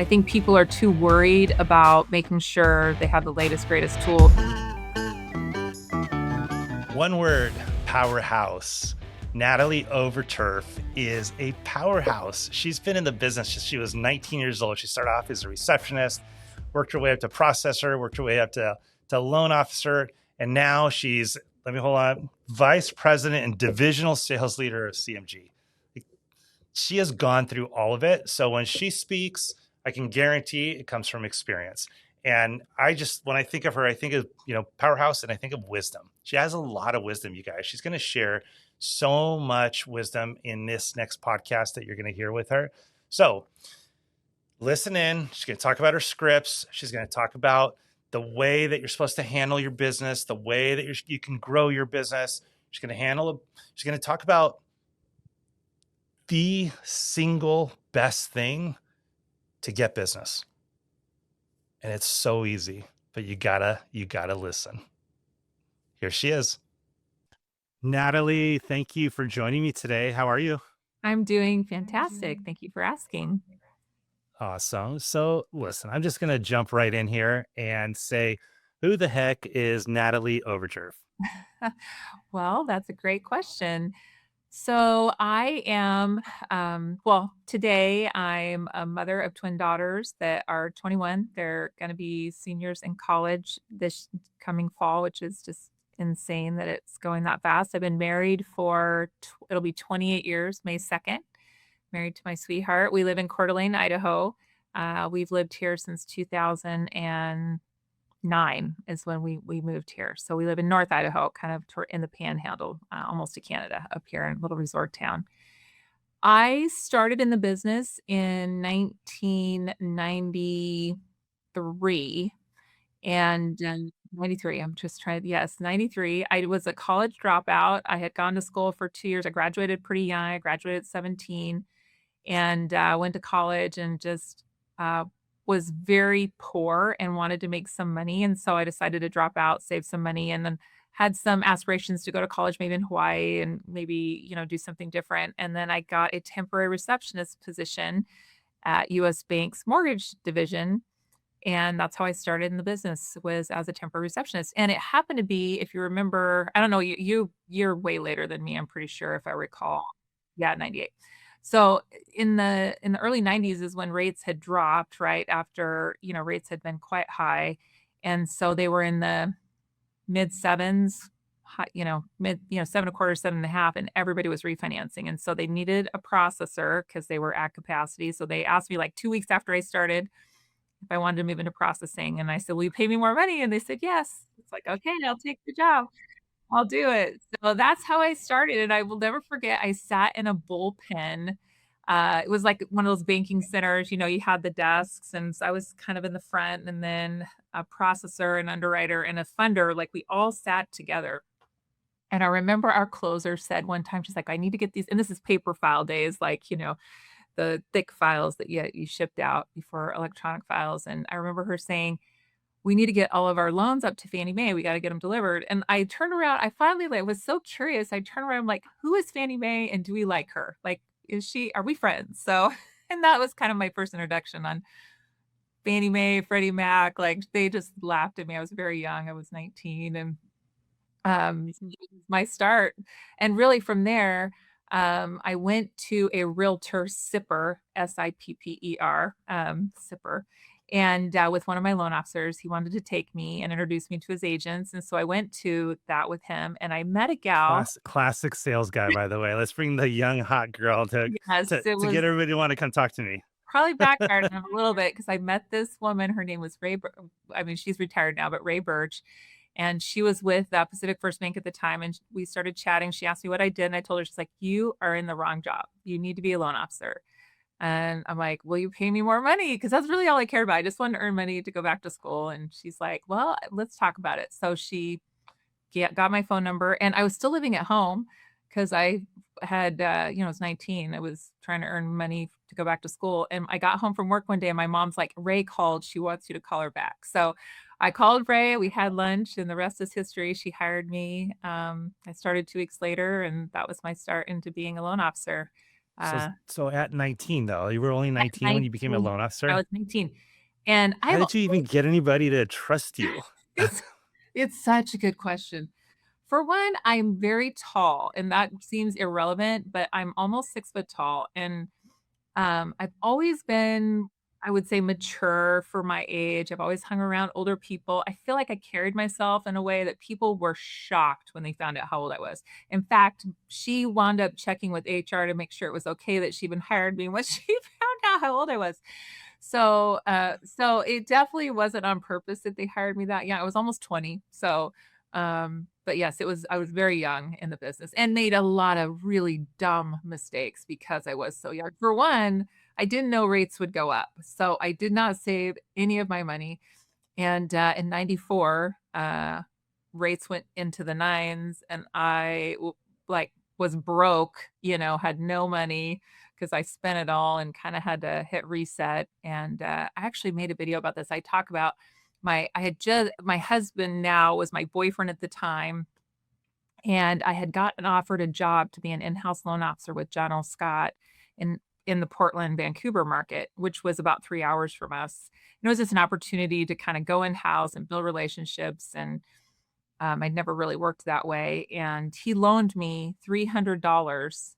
I think people are too worried about making sure they have the latest, greatest tool. One word, powerhouse. Natalie Overturf is a powerhouse. She's been in the business since she was 19 years old. She started off as a receptionist, worked her way up to processor, worked her way up to loan officer, and now she's, vice president and divisional sales leader of CMG. She has gone through all of it. So when she speaks, I can guarantee it comes from experience. And when I think of her, I think of, powerhouse, and I think of wisdom. She has a lot of wisdom, you guys. She's going to share so much wisdom in this next podcast that you're going to hear with her. So listen in. She's going to talk about her scripts. She's going to talk about the way that you're supposed to handle your business, the way that you can grow your business. She's going to talk about the single best thing to get business. And it's so easy, but you gotta listen. Here she is. Natalie, thank you for joining me today. How are you? I'm doing fantastic. Thank you for asking. Awesome. So listen, I'm just going to jump right in here and say, who the heck is Natalie Overturf? Well, that's a great question. So I am, today I'm a mother of twin daughters that are 21. They're going to be seniors in college this coming fall, which is just insane that it's going that fast. I've been married for, it'll be 28 years, May 2nd, married to my sweetheart. We live in Coeur d'Alene, Idaho. We've lived here since 2009 is when we moved here. So we live in North Idaho, kind of in the Panhandle, almost to Canada, up here in a little resort town. I started in the business in 1993 and 93. I'm just trying. Yes, 93. I was a college dropout. I had gone to school for 2 years. I graduated pretty young. I graduated at 17 and went to college and just was very poor and wanted to make some money. And so I decided to drop out, save some money, and then had some aspirations to go to college, maybe in Hawaii and maybe, do something different. And then I got a temporary receptionist position at US Bank's mortgage division. And that's how I started in the business, was as a temporary receptionist. And it happened to be, if you remember, I don't know, you're way later than me, I'm pretty sure, if I recall. Yeah, 98. So in the early 90s is when rates had dropped right after, rates had been quite high. And so they were in the mid sevens, mid, 7.25, 7.5, and everybody was refinancing. And so they needed a processor because they were at capacity. So they asked me like 2 weeks after I started if I wanted to move into processing. And I said, will you pay me more money? And they said, yes. It's like, okay, I'll take the job. I'll do it. So that's how I started. And I will never forget, I sat in a bullpen. It was like one of those banking centers, you had the desks. And so I was kind of in the front, and then a processor, an underwriter, and a funder, like we all sat together. And I remember our closer said one time, she's like, I need to get these. And this is paper file days, like, the thick files that you shipped out before electronic files. And I remember her saying, we need to get all of our loans up to Fannie Mae. We got to get them delivered. And I turned around. I finally was so curious. I turned around, I'm like, who is Fannie Mae and do we like her? Like, are we friends? So, and that was kind of my first introduction on Fannie Mae, Freddie Mac. Like, they just laughed at me. I was very young. I was 19, and my start. And really from there, I went to a realtor sipper, SIPPER, sipper. And with one of my loan officers, he wanted to take me and introduce me to his agents. And so I went to that with him, and I met a gal. Classic sales guy, by the way. Let's bring the young, hot girl to Yes, it was get everybody to want to come talk to me. probably backfired on him a little bit, because I met this woman. Her name was I mean, she's retired now, but Ray Birch. And she was with Pacific First Bank at the time. And we started chatting. She asked me what I did. And I told her, she's like, you are in the wrong job. You need to be a loan officer. And I'm like, will you pay me more money? Because that's really all I cared about. I just wanted to earn money to go back to school. And she's like, well, let's talk about it. So she got my phone number, and I was still living at home because I had, I was 19. I was trying to earn money to go back to school. And I got home from work one day, and my mom's like, Ray called. She wants you to call her back. So I called Ray. We had lunch, and the rest is history. She hired me. I started 2 weeks later, and that was my start into being a loan officer. So Uh, so at 19 though, you were only at 19 when you became a 19, loan I officer? was 19, and How I've did you even get anybody to trust you? it's it's such a good question. For one, I'm very tall, and that seems irrelevant, but I'm almost 6 foot tall, and I've always been, I would say, mature for my age. I've always hung around older people. I feel like I carried myself in a way that people were shocked when they found out how old I was. In fact, she wound up checking with HR to make sure it was okay that she even hired me when she found out how old I was. So it definitely wasn't on purpose that they hired me that young. I was almost 20. But yes, I was very young in the business and made a lot of really dumb mistakes because I was so young. For one, I didn't know rates would go up. So I did not save any of my money. And in 94, rates went into the nines and like was broke, had no money because I spent it all and kind of had to hit reset. And I actually made a video about this. I talk about my husband now was my boyfriend at the time, and I had gotten offered a job to be an in-house loan officer with John L. Scott in the Portland, Vancouver market, which was about 3 hours from us. And it was just an opportunity to kind of go in-house and build relationships, and I'd never really worked that way. And he loaned me $300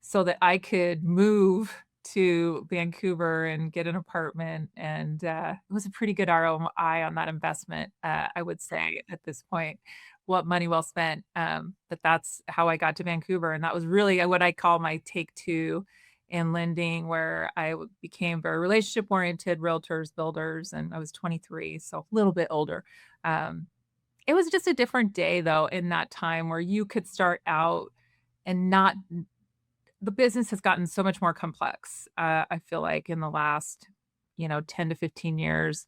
so that I could move to Vancouver and get an apartment, and, it was a pretty good ROI on that investment, I would say at this point. What money well spent, but that's how I got to Vancouver, and that was really, what I call my take 2 in lending, where became very relationship-oriented, realtors, builders, and I was 23, so a little bit older. Um, it was just a different day, though, in that time where you could start out and not the business has gotten so much more complex, I feel like in the last, 10 to 15 years.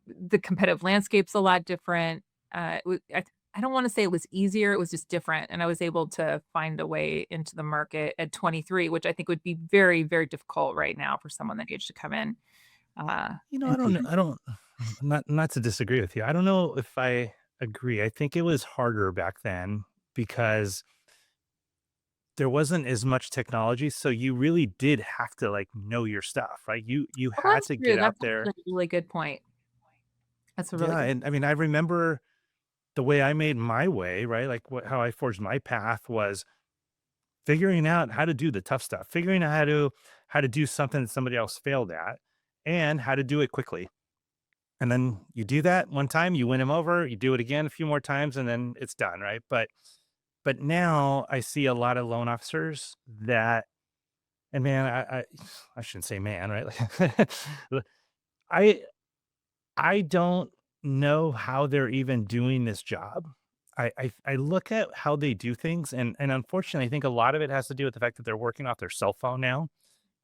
The competitive landscape's a lot different. It wa I don't wanna say it was easier, it was just different, and I was able to find a way into the market at 23, which I think would be very, very difficult right now for someone that age to come in, I and don't do. I don't not to disagree with you. I don't know if I agree. I think it was harder back then because there wasn't as much technology, so you really did have to, like, know your stuff, right? You Well, had that's to true, get out that's there. actually a really good point. That's a really Yeah, good and I mean, I remember the way I made my way, right? Like, how I forged my path was figuring out how to do the tough stuff, figuring out how to do something that somebody else failed at, and how to do it quickly. And then you do that one time, you win them over, you do it again a few more times, and then it's done, right? But now I see a lot of loan officers that, and man, I shouldn't say man, right? Like, I I don't know how they're even doing this job. I look at how they do things, and unfortunately, I think a lot of it has to do with the fact that they're working off their cell phone now,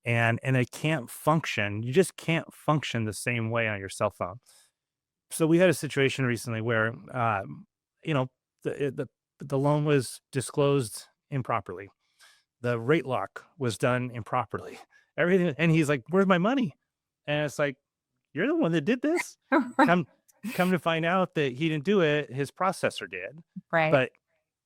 and they can't function. You just can't function the same way on your cell phone. So we had a situation recently where, you know, the loan was disclosed improperly. The rate lock was done improperly. Everything, and he's like, "Where's my money?" And it's like, "You're the one that did this." Right, Come come to find out that he didn't do it, his processor did. right, But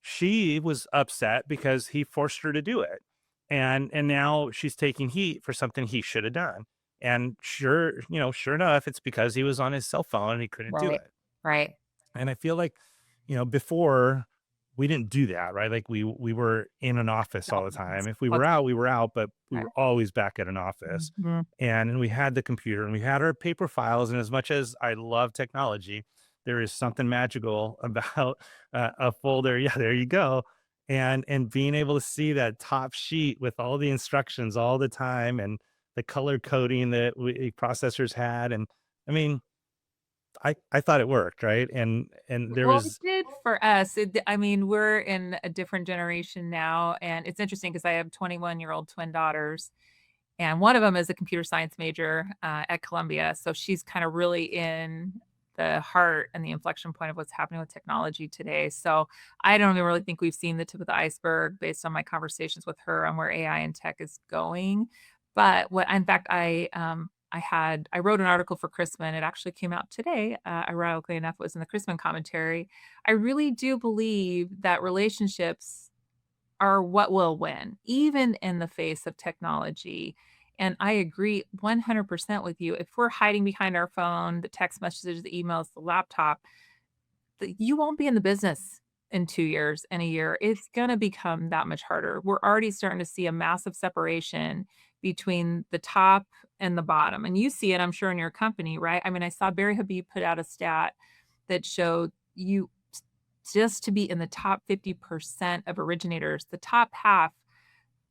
she was upset because he forced her to do it. And now she's taking heat for something he should have done. And sure enough, it's because he was on his cell phone and he couldn't do right, it. right. And I feel like, before we didn't do that, right? Like we were in an office all the time. If we were out, we were out, but we Right. were always back at an office. Mhm. And we had the computer and we had our paper files. And as much as I love technology, there is something magical about a folder. Yeah, there you go. And being able to see that top sheet with all the instructions all the time and the color coding that processors had. And I mean, I thought it worked, right? And there Well, it was did for us. I mean, we're in a different generation now, and it's interesting because I have 21-year-old twin daughters, and one of them is a computer science major, at Columbia, so she's kinda really in the heart and the inflection point of what's happening with technology today, so I don't even really think we've seen the tip of the iceberg based on my conversations with her on where AI and tech is going, but what in fact, I wrote an article for Chrisman, it actually came out today, ironically enough, it was in the Chrisman commentary. I really do believe that relationships are what will win, even in the face of technology. And I agree 100% with you. If we're hiding behind our phone, the text messages, the emails, the laptop, you won't be in the business in 2 years and a year. It's gonna become that much harder. We're already starting to see a massive separation between the top and the bottom, and you see it, I'm sure, in your company, right? I mean, I saw Barry Habib put out a stat that showed you just to be in the top 50% of originators, the top half,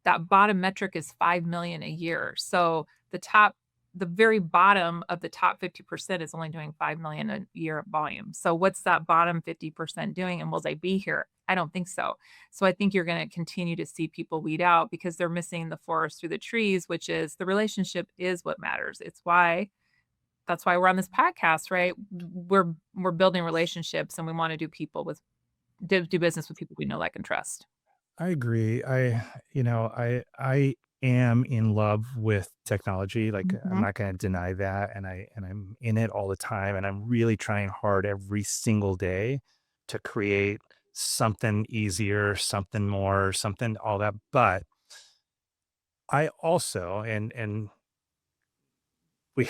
that bottom metric is 5 million a year. So the very bottom of the top 50% is only doing 5 million a year of volume. So what's that bottom 50% doing, and will they be here? I don't think so. So I think you're going to continue to see people weed out because they're missing the forest through the trees, which is the relationship is what matters. That's why we're on this podcast, right? We're building relationships, and we want to do business with people we know, like, and trust. I agree. I am in love with technology. Like, I'm Mhm. not going to deny that, and I'm in it all the time, and I'm really trying hard every single day to create something easier, something more, something all that. But I also, and we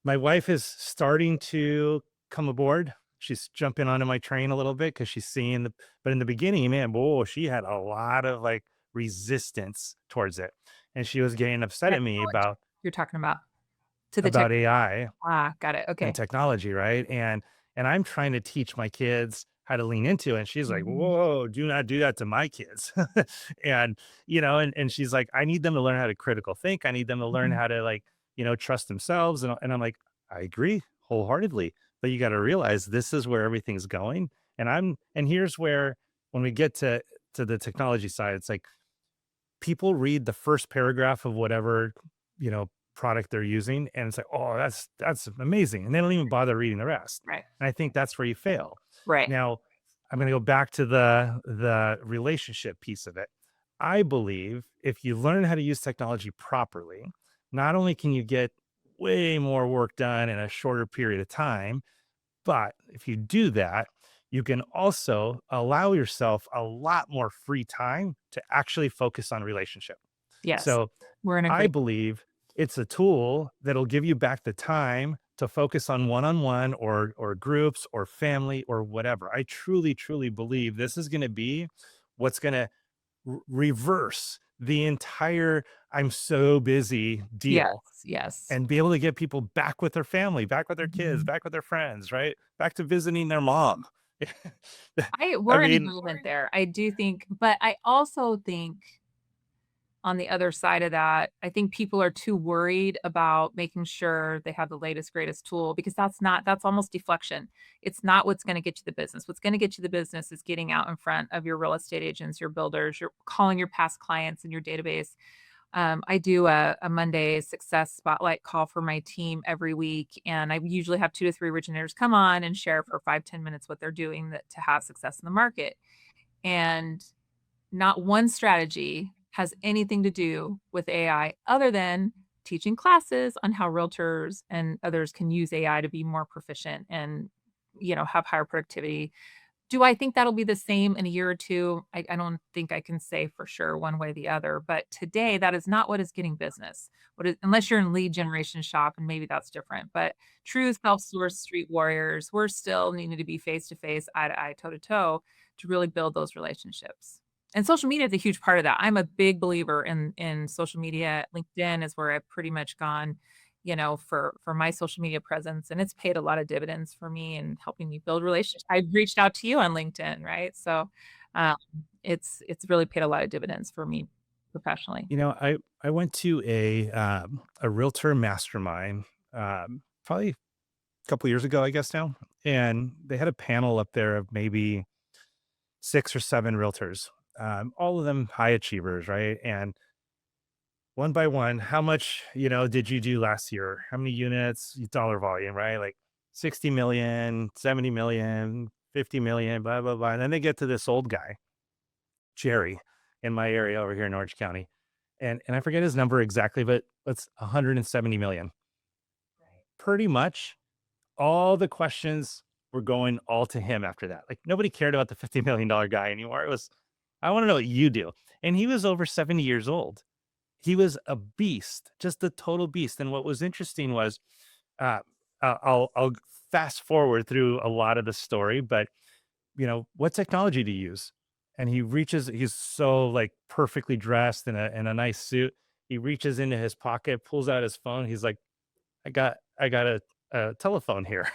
my wife is starting to come aboard. She's jumping onto my train a little bit because she's seeing but in the beginning, man, whoa, she had a lot of like resistance towards it. And she was getting upset at me Technology you're talking about. To the tech about AI got it, and okay. technology, right? And I'm trying to teach my kids how to lean into it. And she's like, Mhm, whoa, do not do that to my kids. And and she's like, I need them to learn how to critical think. I need them to learn mhm. how to like, trust themselves. And I'm like, I agree wholeheartedly. But you got to realize this is where everything's going. And here's where when we get to the technology side, it's like people read the first paragraph of whatever, product they're using, and it's like, "Oh, that's amazing." And they don't even bother reading the rest. Right, And I think that's where you fail. right. Now, I'm gonna go back to the relationship piece of it. I believe if you learn how to use technology properly, not only can you get way more work done in a shorter period of time, but if you do that, you can also allow yourself a lot more free time to actually focus on relationship. Yes, So we're in I agreement. believe it's a tool that'll give you back the time to focus on one-on-one or groups or family or whatever. I truly, truly believe this is going to be what's going to reverse the entire "I'm so busy" Yes, deal yes. and be able to get people back with their family, back with their kids, Mhm. back with their friends, right? Back to visiting their mom. I We're in mean, agreement there. I do think, but I also think on the other side of that, I think people are too worried about making sure they have the latest, greatest tool because that's almost deflection. It's not what's gonna get you the business. What's gonna get you the business is getting out in front of your real estate agents, your builders, you're calling your past clients in your database. I do a Monday success spotlight call for my team every week, and I usually have 2 to 3 originators come on and share for 5, 10 minutes what they're doing to have success in the market. And not one strategy has anything to do with AI other than teaching classes on how realtors and others can use AI to be more proficient and, have higher productivity. Do I think that'll be the same in a year or 2? I don't think I can say for sure one way or the other, but today, that is not what is getting business. What is unless you're in lead generation shop, and maybe that's different, but true self-source street warriors, we're still needing to be face to face, eye to eye, toe to toe to really build those relationships. And social media is a huge part of that. I'm a big believer in social media. LinkedIn is where I've pretty much gone, for my social media presence, and it's paid a lot of dividends for me and helping me build relationships. I've reached out to you on LinkedIn, right? So, um, it's really paid a lot of dividends for me professionally. I went to a realtor mastermind, probably a couple years ago, I guess now, and they had a panel up there of maybe 6 or 7 realtors, all of them high achievers, right? And one by one, how much, did you do last year? How many units, dollar volume, right? Like 60 million, 70 million, 50 million, blah, blah, blah. And then they get to this old guy, Jerry, in my area over here in Orange County. And I forget his number exactly, but it's 170 million. Pretty much all the questions were going all to him after that. Like nobody cared about the $50 million guy anymore. I want to know what you do. And he was over 70 years old. He was a beast, just a total beast. And what was interesting was, uh, I'll fast forward through a lot of the story, but what technology to use? And he's so like perfectly dressed in a nice suit. He reaches into his pocket, pulls out his phone. He's like, I got a telephone here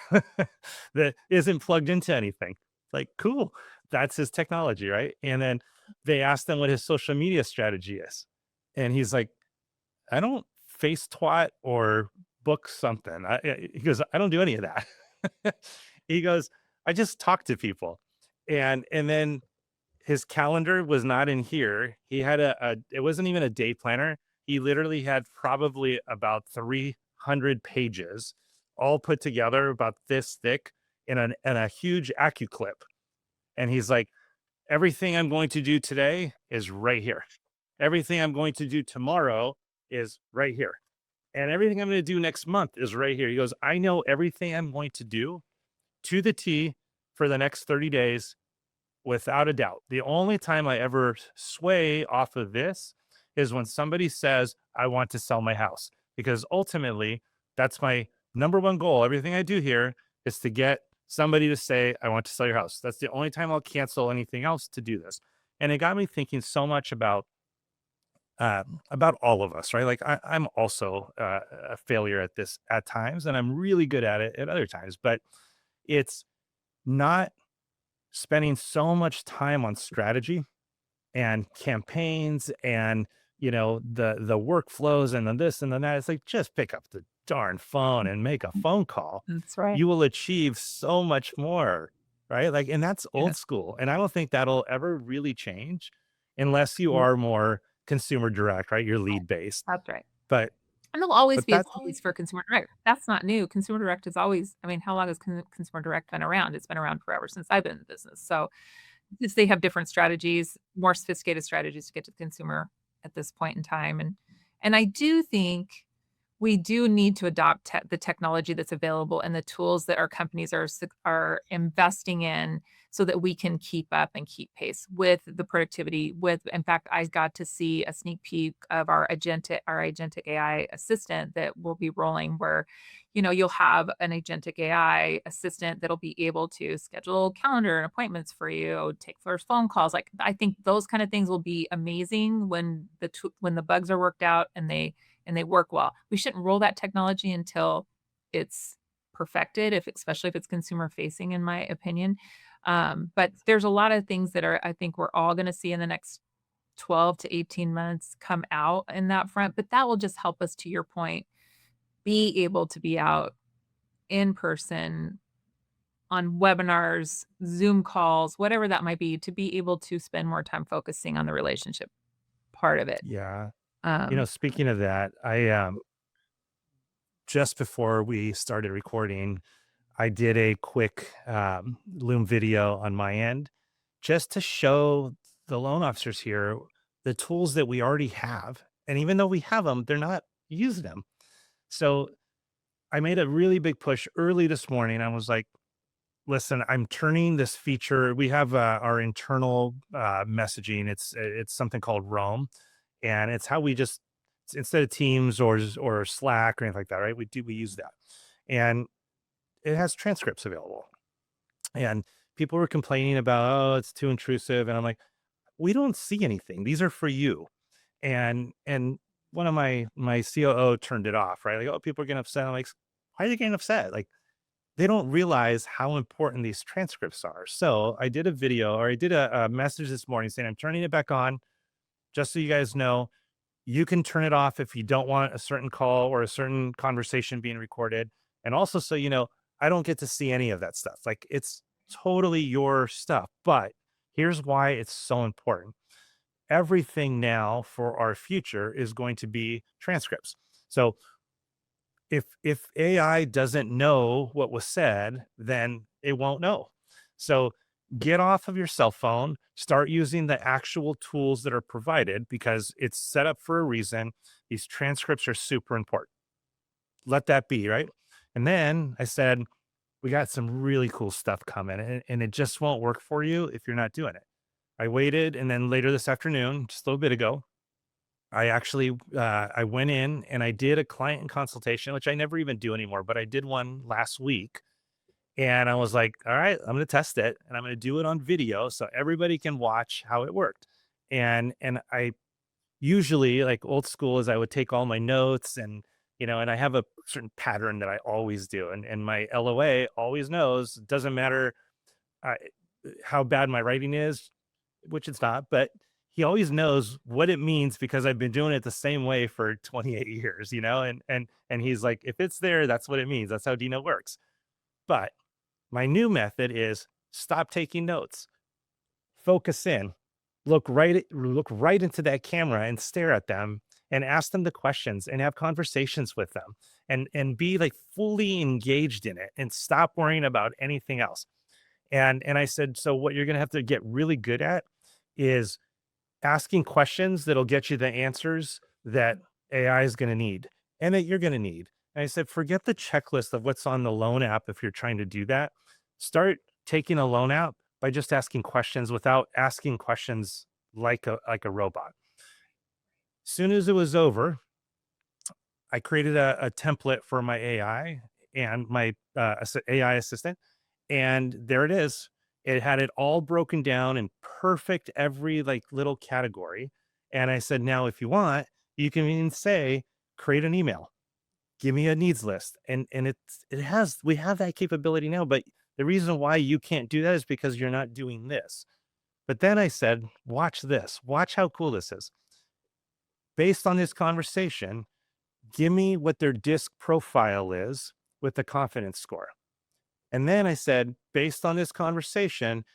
that isn't plugged into anything. Like, cool. That's his technology, right? And then they asked him what his social media strategy is. And he's like, I don't face twat or book something. He goes, I don't do any of that. He goes, I just talk to people. And then his calendar was not in here. He had it wasn't even a day planner. He literally had probably about 300 pages all put together about this thick in a huge clip. And he's like, everything I'm going to do today is right here. Everything I'm going to do tomorrow is right here. And everything I'm going to do next month is right here. He goes, I know everything I'm going to do to the T for the next 30 days without a doubt. The only time I ever sway off of this is when somebody says, I want to sell my house, because ultimately that's my number one goal. Everything I do here is to get somebody to say, I want to sell your house. That's the only time I'll cancel anything else to do this. And it got me thinking so much about all of us, right? Like I'm also a failure at this at times, and I'm really good at it at other times, but it's not spending so much time on strategy and campaigns and the workflows and the this and the that. It's like, just pick up the darn phone and make a phone call. That's right. You will achieve so much more, right? Like, and that's old Yes. school, and I don't think that'll ever really change unless you Mm, are more consumer direct, right? You're lead based. that's right. but And there'll always but be a that's place for consumer direct. That's not new. Consumer direct is always, I mean, how long has consumer direct been around? It's been around forever since I've been in the business. So, because they have different strategies, more sophisticated strategies to get to the consumer at this point in time. And I do think we do need to adopt the technology that's available and the tools that our companies are investing in so that we can keep up and keep pace with the productivity. With, in fact, I got to see a sneak peek of our agentic AI assistant that will be rolling, where you'll have an agentic AI assistant that'll be able to schedule calendar and appointments for you, take first phone calls. Like, I think those kind of things will be amazing when when the bugs are worked out and they work well. We shouldn't roll that technology until it's perfected, if especially if it's consumer facing, in my opinion. But there's a lot of things that are, I think we're all going to see in the next 12 to 18 months come out in that front. But that will just help us, to your point, be able to be out in person on webinars, Zoom calls, whatever that might be, to be able to spend more time focusing on the relationship part of it. Yeah. Um, Speaking of that, I just before we started recording, I did a quick Loom video on my end just to show the loan officers here the tools that we already have. And even though we have them, they're not using them. So I made a really big push early this morning. I was like, listen, I'm turning this feature. We have our internal messaging. It's something called Roam, and it's how we just, instead of Teams or Slack or anything like that, right? We use that, and it has transcripts available. And people were complaining about, oh, it's too intrusive, and I'm like, we don't see anything. These are for you. And one of my COO turned it off, right? Like, oh, people are getting upset. I'm like, why are they getting upset? Like, they don't realize how important these transcripts are. So I did a video, or I did a message this morning saying, I'm turning it back on just so you guys know. You can turn it off if you don't want a certain call or a certain conversation being recorded. And also, so I don't get to see any of that stuff. Like, it's totally your stuff. But here's why it's so important. Everything now for our future is going to be transcripts. So if AI doesn't know what was said, then it won't know. So get off of your cell phone, start using the actual tools that are provided, because it's set up for a reason. These transcripts are super important. Let that be, right? And then I said, we got some really cool stuff coming, and it just won't work for you if you're not doing it. I waited, and then later this afternoon, just a little bit ago, I actually I went in and I did a client consultation, which I never even do anymore, but I did one last week. And I was like, all right, I'm going to test it and I'm going to do it on video so everybody can watch how it worked. And I usually, like old school, is I would take all my notes, and and I have a certain pattern that I always do. And my LOA always knows, it doesn't matter uh, how bad my writing is, which it's not, but he always knows what it means because I've been doing it the same way for 28 years, and he's like, if it's there, that's what it means. That's how Dino works. But my new method is stop taking notes, focus in, look right into that camera and stare at them and ask them the questions and have conversations with them and be like fully engaged in it and stop worrying about anything else. And I said, so what you're going to have to get really good at is asking questions that'll get you the answers that AI is going to need and that you're going to need. And I said, forget the checklist of what's on the loan app if you're trying to do that. Start taking a loan out by just asking questions without asking questions like a robot. Soon as it was over, I created a template for my AI and my AI assistant, and there it is. It had it all broken down in perfect every like little category. And I said, now if you want, you can even say, create an email, give me a needs list. And it has we have that capability now, but the reason why you can't do that is because you're not doing this. But then I said, watch this. Watch how cool this is. Based on this conversation, give me what their disc profile is with the confidence score. And then I said, based on this conversation,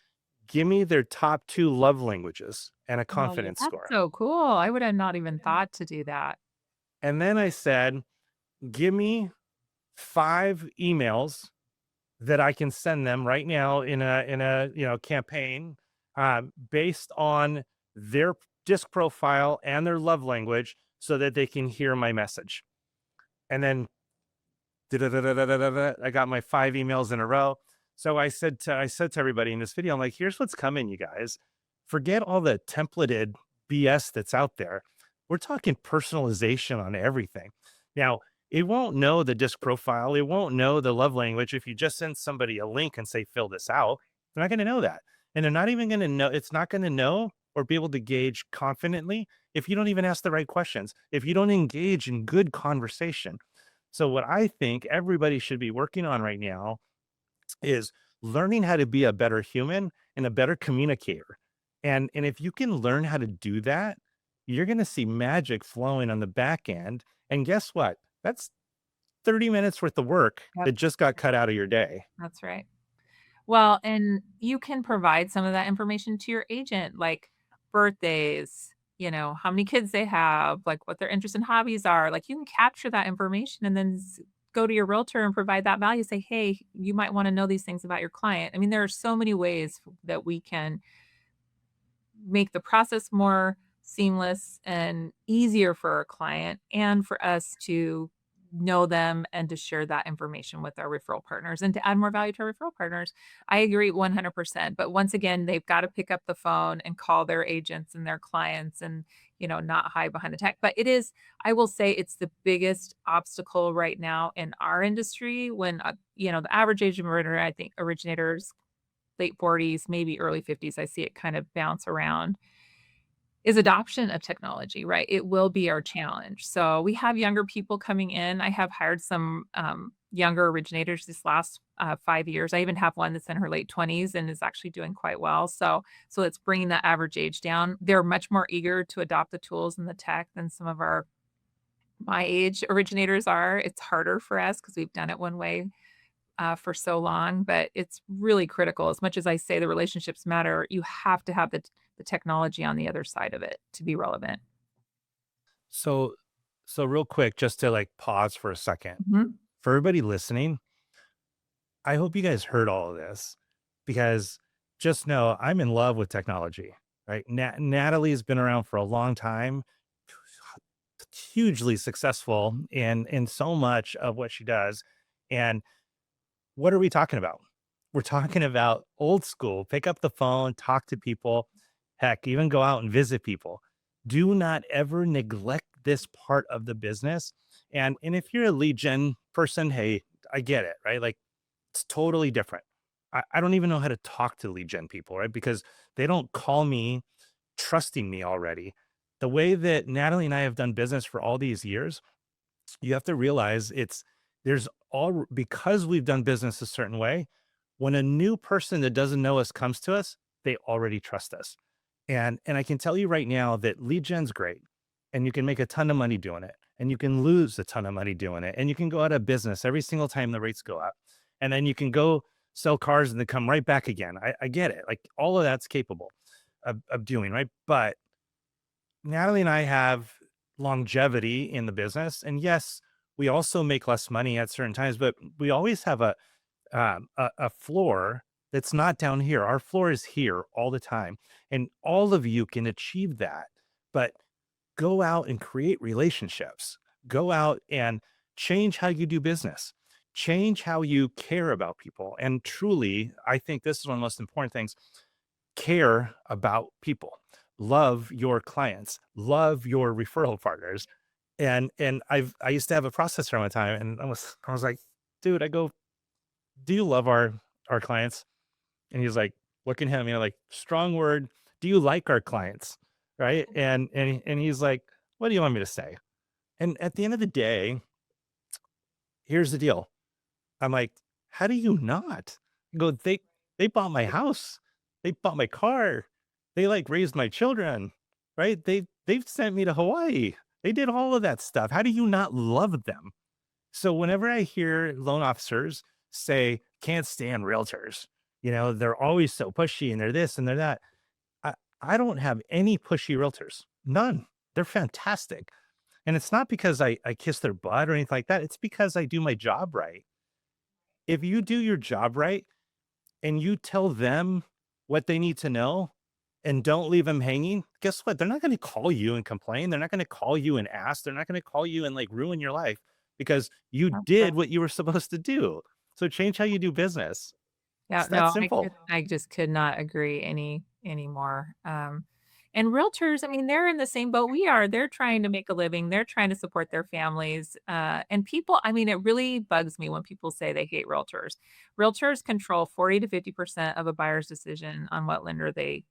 give me their top 2 love languages and a Oh, yeah, confidence that's score. so cool. I would have not even thought to do that. And then I said, give me 5 emails that I can send them right now in a campaign based on their disc profile and their love language so that they can hear my message. And then I got my 5 emails in a row. So I said to everybody in this video, I'm like, here's what's coming, you guys. Forget all the templated BS that's out there. We're talking personalization on everything. Now, it won't know the disc profile. It won't know the love language if you just send somebody a link and say, fill this out. They're not going to know that. And they're not even going to know, it's not going to know or be able to gauge confidently if you don't even ask the right questions, if you don't engage in good conversation. So what I think everybody should be working on right now is learning how to be a better human and a better communicator. And if you can learn how to do that, you're going to see magic flowing on the back end. And guess what? That's 30 minutes worth of work Yep, that just got cut out of your day. that's right. Well, and you can provide some of that information to your agent, like birthdays, how many kids they have, like what their interests and hobbies are. Like you can capture that information and then go to your realtor and provide that value. Say, hey, you might want to know these things about your client. I mean, there are so many ways that we can make the process more seamless and easier for our client and for us to know them and to share that information with our referral partners and to add more value to our referral partners. I agree 100%. But once again, they've got to pick up the phone and call their agents and their clients and, not hide behind the tech. But it is, I will say, it's the biggest obstacle right now in our industry when, the average age of originator, I think originators, late 40s, maybe early 50s. I see it kind of bounce around is adoption of technology, right? It will be our challenge. So we have younger people coming in. I have hired some younger originators this last 5 years. I even have one that's in her late 20s and is actually doing quite well. So it's bringing that average age down. They're much more eager to adopt the tools and the tech than some of our my age originators are. It's harder for us because we've done it one way for so long, but it's really critical. As much as I say the relationships matter, you have to have the technology on the other side of it to be relevant. So so real quick, just to like pause for a second. Mhm. For everybody listening, I hope you guys heard all of this because just know I'm in love with technology, right? Natalie's been around for a long time, hugely successful in so much of what she does. And what are we talking about? We're talking about old school. Pick up the phone, talk to people. Heck, even go out and visit people. Do not ever neglect this part of the business. And if you're a lead gen person, hey, I get it, right? Like it's totally different. I don't even know how to talk to lead gen people, right? Because they don't call me trusting me already. The way that Natalie and I have done business for all these years, you have to realize there's all because we've done business a certain way. When a new person that doesn't know us comes to us, they already trust us. And I can tell you right now that lead gen's great and you can make a ton of money doing it and you can lose a ton of money doing it and you can go out of business every single time the rates go up. And then you can go sell cars and they come right back again. I get it. Like all of that's capable of doing, right? But Natalie and I have longevity in the business. And yes, we also make less money at certain times, but we always have a floor that's not down here. Our floor is here all the time. And all of you can achieve that. But go out and create relationships. Go out and change how you do business. Change how you care about people. And truly, I think this is one of the most important things. Care about people. Love your clients. Love your referral partners. And I used to have a processor one time and I was like, dude, I go, do you love our clients? And he's like, look at him, like strong word. Do you like our clients? Right. And he's like, what do you want me to say? And at the end of the day, here's the deal. I'm like, how do you not? I go, they bought my house. They bought my car. They like raised my children, right? They've sent me to Hawaii. They did all of that stuff. How do you not love them? So whenever I hear loan officers say, can't stand realtors, they're always so pushy and they're this and they're that. I, I don't have any pushy realtors. None. They're fantastic. And it's not because I kiss their butt or anything like that. It's because I do my job right. If you do your job right and you tell them what they need to know and don't leave them hanging, guess what? They're not going to call you and complain. They're not going to call you and ask. They're not going to call you and like ruin your life because you did what you were supposed to do. So change how you do business. Yeah, It's that no, simple. I just could not agree anymore. And realtors, I mean, they're in the same boat we are. They're trying to make a living. They're trying to support their families. And people, I mean, it really bugs me when people say they hate realtors. Realtors control 40 to 50% of a buyer's decision on what lender they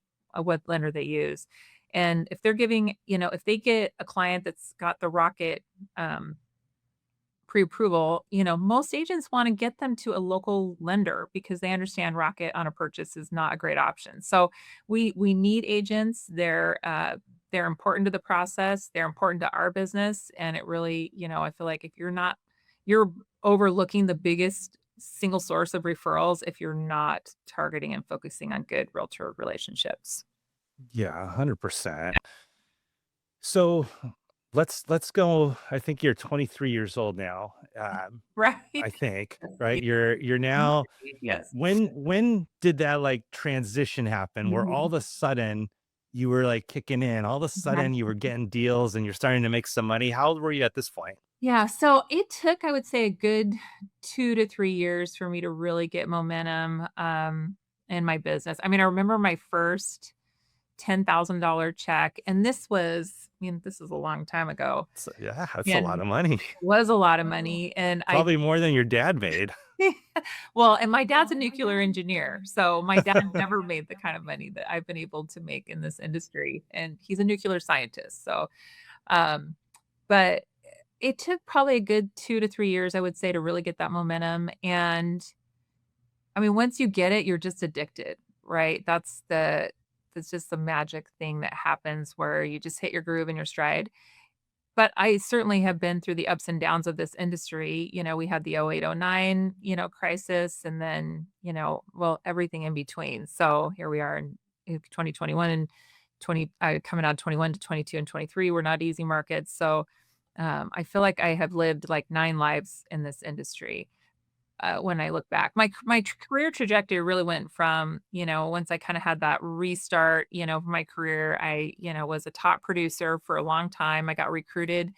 use. And if they're giving, if they get a client that's got the Rocket pre-approval, most agents want to get them to a local lender because they understand Rocket on a purchase is not a great option. So we need agents. They're important to the process. They're important to our business, and it really, I feel like if you're overlooking the biggest single source of referrals if you're not targeting and focusing on good realtor relationships. Yeah, 100%. So let's go. I think you're 23 years old now. I Right? think, right? You're Mhm. now Yes. when did that like transition happen where all Mhm. of a sudden you were like kicking in, all of a sudden you were getting deals and you're starting to make some money? How old were you at this point? Yeah, so it took, I would say, a good 2 to 3 years for me to really get momentum, in my business. I mean, I remember my first $10,000 check, and this is a long time ago, So, yeah, that's a lot and of money. was a lot of money, and I Probably more than your dad made. well, and my dad's a nuclear engineer, so my dad never made the kind of money that I've been able to make in this industry, and he's a nuclear scientist, so, um, but it took probably a good 2 to 3 years, I would say, to really get that momentum, and, I mean, once you get it, you're just addicted, right? That's just the magic thing that happens where you just hit your groove and your stride. But I certainly have been through the ups and downs of this industry. We had the 08, 09, crisis and then, well, everything in between. So here we are in 2021 and coming out of 21 to 22 and 23 were not easy markets. So I feel like I have lived like 9 lives in this industry when I look back. Career trajectory really went from, once I kinda had that restart, for my career, I, was a top producer for a long time. I got recruited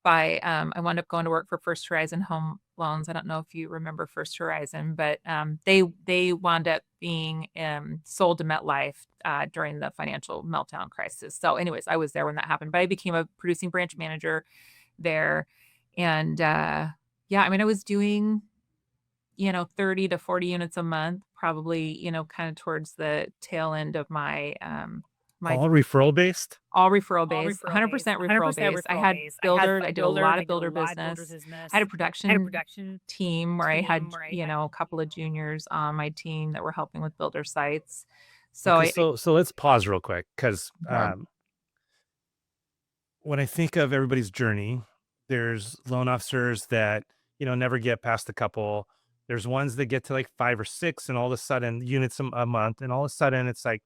I wound up going to work for First Horizon Home Loans. I don't know if you remember First Horizon, but they wound up being sold to MetLife during the financial meltdown crisis. So, anyways, I was there when that happened, but I became a producing branch manager there, and yeah, I mean, I was doing 30 to 40 units a month, probably, kind of towards the tail end of my All referral based? all referral All based, referral based, 100% referral 100% based. I referral had based. I had builders. I did a builders. lot I of did a builder lot of builder business. I had a business. I had a production production team where I had, team where I had, a couple of juniors on my team that were helping with builder sites. So Okay, I so let's pause real quick because sure. when I think of everybody's journey, there's loan officers that, never get past a couple. There's ones that get to like 5 or 6 and all of a sudden units a month. And all of a sudden it's like,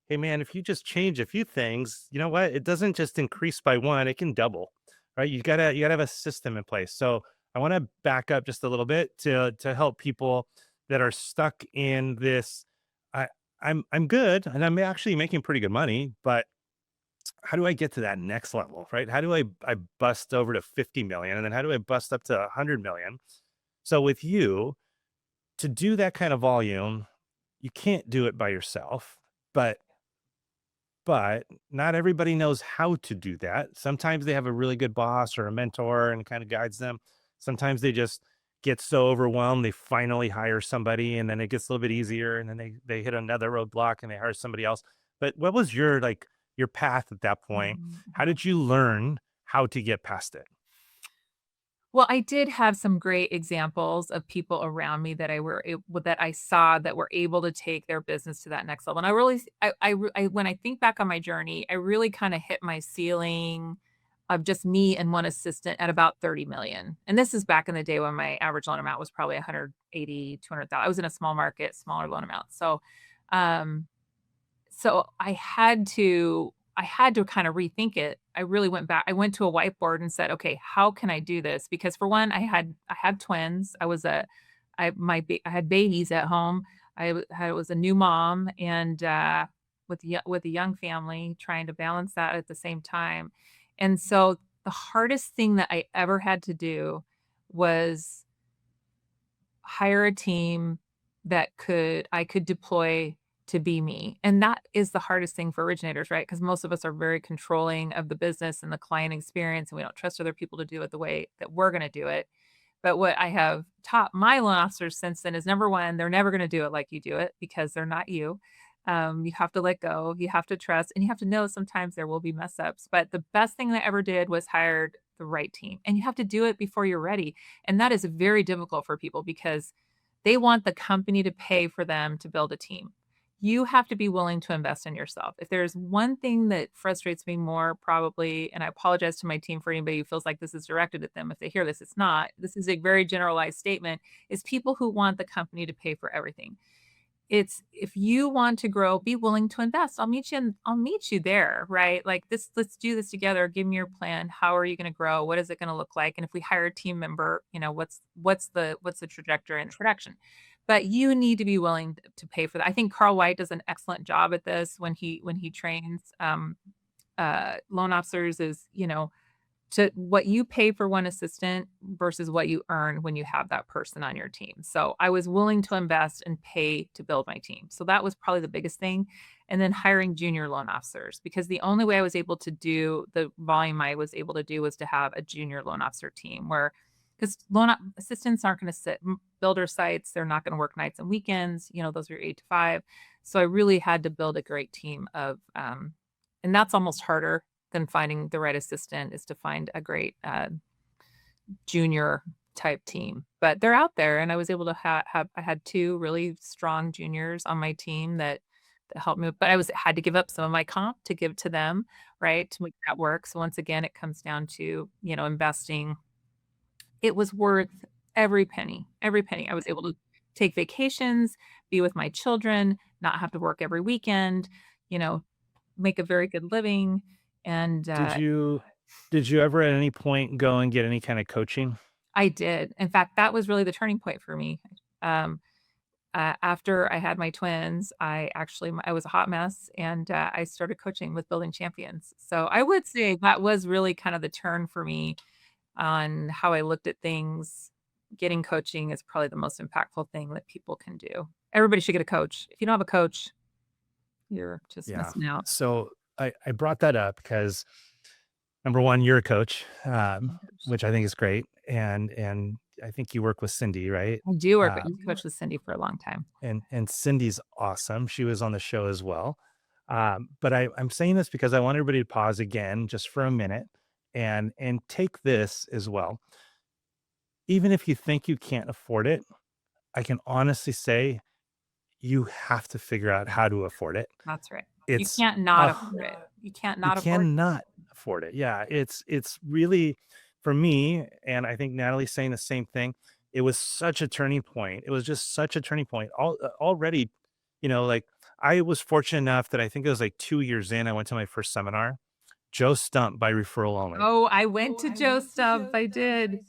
hey man, if you just change a few things, you know what? It doesn't just increase by one, it can double. Right. You gotta have a system in place. So I want to back up just a little bit to help people that are stuck in this. I I'm good and I'm actually making pretty good money, but how do I get to that next level, right? How do I bust over to 50 million and then how do I bust up to 100 million? So with you, to do that kind of volume, you can't do it by yourself, but not everybody knows how to do that. Sometimes they have a really good boss or a mentor and kind of guides them. Sometimes they just get so overwhelmed they finally hire somebody and then it gets a little bit easier and then they hit another roadblock and they hire somebody else. But what was your path at that point? How Mhm. did you learn how to get past it? Well, I did have some great examples of people around me that I saw that were able to take their business to that next level. And I really, when I think back on my journey, I really kind of hit my ceiling of just me and one assistant at about 30 million. And this is back in the day when my average loan amount was probably 180, 200,000. I was in a small market, smaller loan amount. Um, so I had to kind of rethink it. I really went back. I went to a whiteboard and said, "Okay, how can I do this?" Because for one, I had twins. I had babies at home. Was a new mom and with a young family trying to balance that at the same time. And so the hardest thing that I ever had to do was hire a team that I could deploy to be me. And that is the hardest thing for originators, right? Because most of us are very controlling of the business and the client experience, and we don't trust other people to do it the way that we're going to do it. But what I have taught my loan officers since then is number one, they're never going to do it like you do it because they're not you. You have to let go, you have to trust, and you have to know sometimes there will be mess ups. But the best thing I ever did was hired the right team. And you have to do it before you're ready. And that is very difficult for people because they want the company to pay for them to build a team. You have to be willing to invest in yourself. If there's one thing that frustrates me more, probably, and I apologize to my team for anybody who feels like this is directed at them. If they hear this, it's not. This is a very generalized statement, is people who want the company to pay for everything. It's if you want to grow, be willing to invest. I'll meet you there, right? Like this, let's do this together. Give me your plan. How are you going to grow? What is it going to look like? And if we hire a team member, what's the trajectory and the production? But you need to be willing to pay for that. I think Carl White does an excellent job at this when he trains loan officers is, to what you pay for one assistant versus what you earn when you have that person on your team. So I was willing to invest and pay to build my team. So that was probably the biggest thing. And then hiring junior loan officers because the only way I was able to do the volume I was able to do was to have a junior loan officer team where because assistants aren't going to sit builder sites, they're not going to work nights and weekends. Those are 8 to 5. So I really had to build a great team and that's almost harder than finding the right assistant is to find a great junior type team. But they're out there, and I was able to have. I had two really strong juniors on my team that helped me. But had to give up some of my comp to give to them, right, to make that work. So once again, it comes down to investing. It was worth every penny. Every penny. I was able to take vacations, be with my children, not have to work every weekend. You know, make a very good living, and Did you did you ever at any point go and get any kind of coaching? I did. In fact, that was really the turning point for me. Um, after I had my twins, I was a hot mess, and I started coaching with Building Champions. So I would say that was really kind of the turn for me. on how I looked at things. Getting coaching is probably the most impactful thing that people can do. Everybody should get a coach. If you don't have a coach, you're just Yeah. missing out. So I brought that up because number one, you're a coach, which I think is great. And I think you work with Cindy, right? I do work with Um, I've coached with Cindy for a long time. and Cindy's awesome. She was on the show as well. But I'm saying this because I want everybody to pause again just for a minute and take this as well. Even if you think you can't afford it, I can honestly say you have to figure out how to afford it. That's right. You It's can't not uh, afford it. You can't you not afford it. cannot afford it. Yeah, it's really for me, and I think Natalie's saying the same thing. It was such a turning point. It was just such a turning point. Already, like I was fortunate enough that I think it was like 2 years in, I went to my first seminar. Joe Stump by referral only. Oh, I went to Joe Stubbs. I did.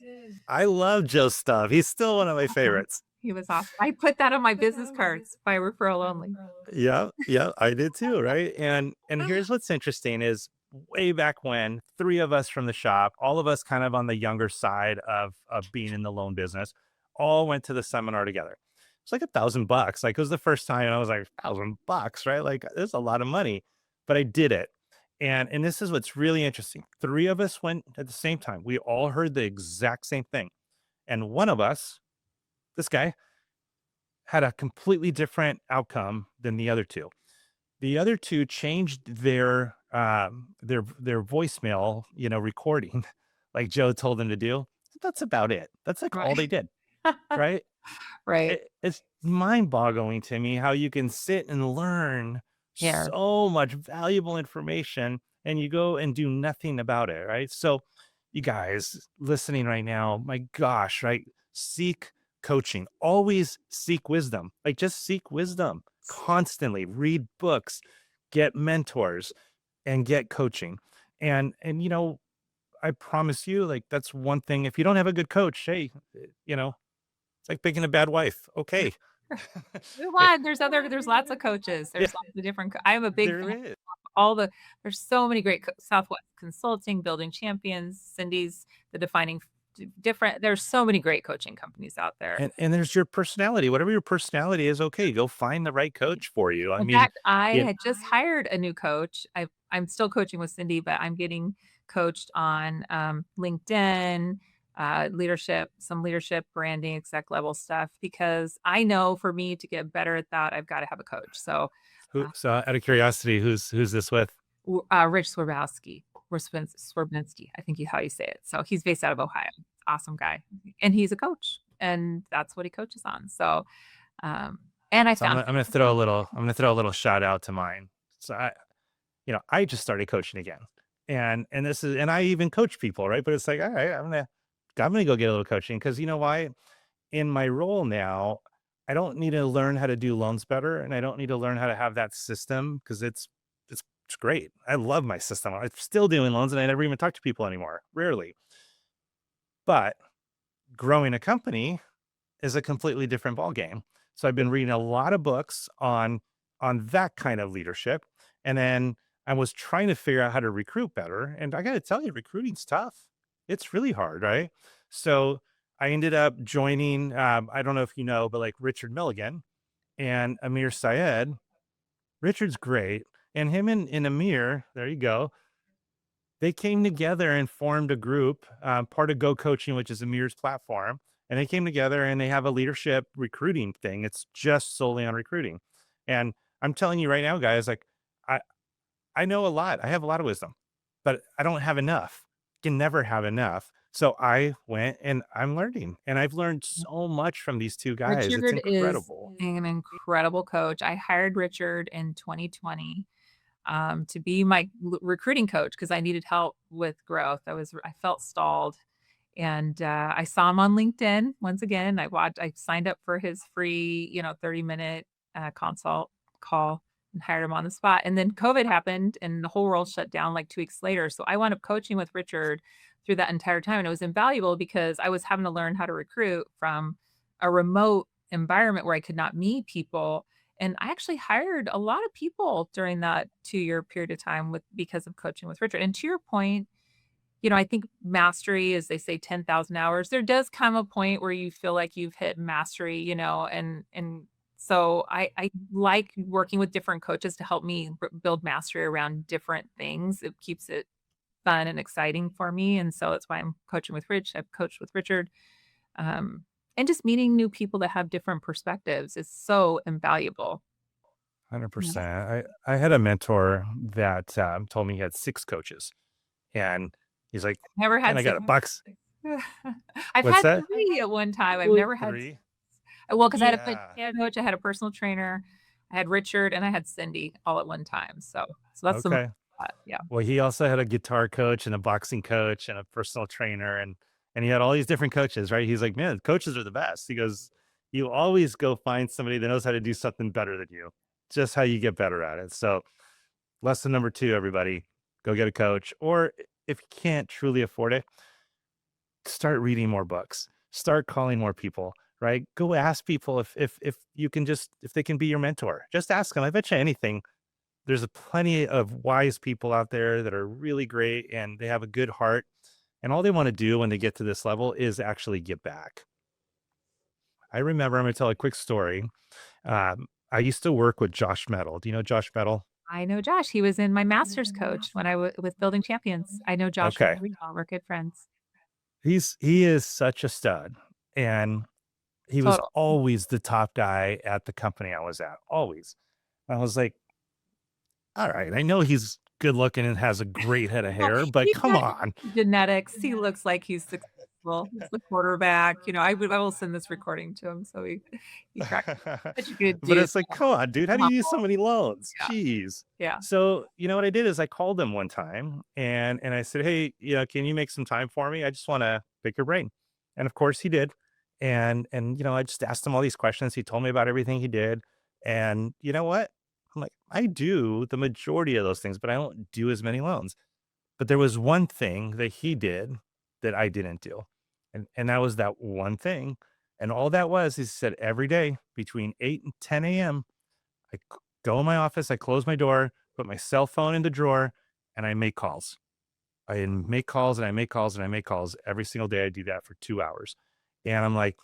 I love Joe Stump. He's still one of my Awesome. favorites. He was awesome. I put that on my business cards by referral only. Yeah, yeah, I did too, right? And here's what's interesting is way back when, three of us from the shop, all of us kind of on the younger side of being in the loan business, all went to the seminar together. It's like $1,000. Like it was the first time, and I was like, $1,000, right? Like there's a lot of money, but I did it. And this is what's really interesting. Three of us went at the same time. We all heard the exact same thing. And one of us, this guy, had a completely different outcome than the other two. The other two changed their voicemail, recording like Joe told them to do. That's about it. That's like all Right. they did, right? Right. It's mind-boggling to me how you can sit and learn Yeah. so much valuable information and you go and do nothing about it, right? So, you guys listening right now, my gosh, right? Seek coaching. Always seek wisdom. Like just seek wisdom constantly. Read books, get mentors, and get coaching. And I promise you, like that's one thing. If you don't have a good coach, hey, it's like picking a bad wife. Okay. Move Eh, on. There's lots of coaches. yeah, There's lots of different I am a big there fan is. of all there's so many great Southwest Consulting, Building Champions, Cindy's, the Defining Different. There's so many great coaching companies out there. And there's your personality. Whatever your personality is, okay, go find the right coach for you. I In mean, fact, I yeah, had just hired a new coach. I'm still coaching with Cindy, but I'm getting coached on LinkedIn, some leadership, branding, exec level stuff, because I know for me to get better at that, I've got to have a coach. So, who uh, so out of curiosity, who's this with? Rich Swerbinski, I think how you say it. So he's based out of Ohio. Awesome guy, and he's a coach, and that's what he coaches on. So, um, and I So I'm found gonna, I'm gonna throw a little I'm gonna throw a little shout out to mine. So I just started coaching again. And I even coach people, right? But it's like, all right, I'm gonna go get a little coaching because you know why? In my role now, I don't need to learn how to do loans better, and I don't need to learn how to have that system because it's great. I love my system. I'm still doing loans, and I never even talk to people anymore, rarely. But growing a company is a completely different ballgame. So I've been reading a lot of books on that kind of leadership, and then I was trying to figure out how to recruit better. And I got to tell you, recruiting's tough. It's really hard, right? So I ended up joining. I don't know if you know, but like Richard Milligan and Amir Syed. Richard's great, and him and Amir. There you go. They came together and formed a group, part of Go Coaching, which is Amir's platform. And they came together and they have a leadership recruiting thing. It's just solely on recruiting. And I'm telling you right now, guys, like I, I know a lot. I have a lot of wisdom, but I don't have enough. Can never have enough. So I went and I'm learning. And I've learned so much from these two guys. It's Richard is incredible. an incredible coach. I hired Richard in 2020 to be my recruiting coach because I needed help with growth. I felt stalled, and I saw him on LinkedIn once again. I signed up for his free, 30-minute consult call and hired him on the spot. And then COVID happened, and the whole world shut down like 2 weeks later. So I wound up coaching with Richard through that entire time, and it was invaluable because I was having to learn how to recruit from a remote environment where I could not meet people. And I actually hired a lot of people during that 2-year period of time because of coaching with Richard. And to your point, I think mastery is, they say 10,000 hours. There does come a point where you feel like you've hit mastery, and so I like working with different coaches to help me build mastery around different things. It keeps it fun and exciting for me, and so that's why I'm coaching with Rich. I've coached with Richard, um, and just meeting new people that have different perspectives is so invaluable. Yeah. 100%. I had a mentor that told me he had 6 coaches, and he's like, Never "And had I got 6. a box." I've What's had that? 3 at one time. I've Really? never had 3? well, 'cause I had a Yeah. coach, I had a personal trainer, I had Richard, and I had Cindy all at one time, so that's the most Okay. yeah. Well, he also had a guitar coach and a boxing coach and a personal trainer, and he had all these different coaches, right? He's like, "Man, coaches are the best." He goes, "You always go find somebody that knows how to do something better than you. Just how you get better at it." So, lesson number 2, everybody, go get a coach, or if you can't truly afford it, start reading more books. Start calling more people, right? Go ask people if you can just if they can be your mentor. Just ask them. I bet you anything there's a plenty of wise people out there that are really great and they have a good heart. And all they want to do when they get to this level is actually give back. I remember, I'm going to tell a quick story. I used to work with Josh Metal. Do you know Josh Metal? I know Josh, he was in my master's coach when I with Building Champions. I know Josh Okay. really well, we're good friends. He is such a stud. And he was Total. always the top guy at the company I was at. Always. I was like, all right, I know he's good looking and has a great head of Well, hair, but he's come got on. genetics, he looks like he's successful. He's the quarterback, I will send this recording to him so he cracked such a good But dude. it's like, come on, dude, how do you use so Humble. many loans? Yeah, Jeez. yeah. So, you know what I did is I called him one time and I said, "Hey, can you make some time for me? I just want to pick your brain." And of course he did. And I just asked him all these questions. He told me about everything he did. And you know what? I'm like, I do the majority of those things, but I don't do as many loans. But there was one thing that he did that I didn't do, and that was that one thing, and all that was, he said, "Every day between 8 and 10 a.m., I c go in my office, I close my door, put my cell phone in the drawer, and I make calls. I make calls, and I make calls, and I make calls every single day. I do that for 2 hours." And I'm like,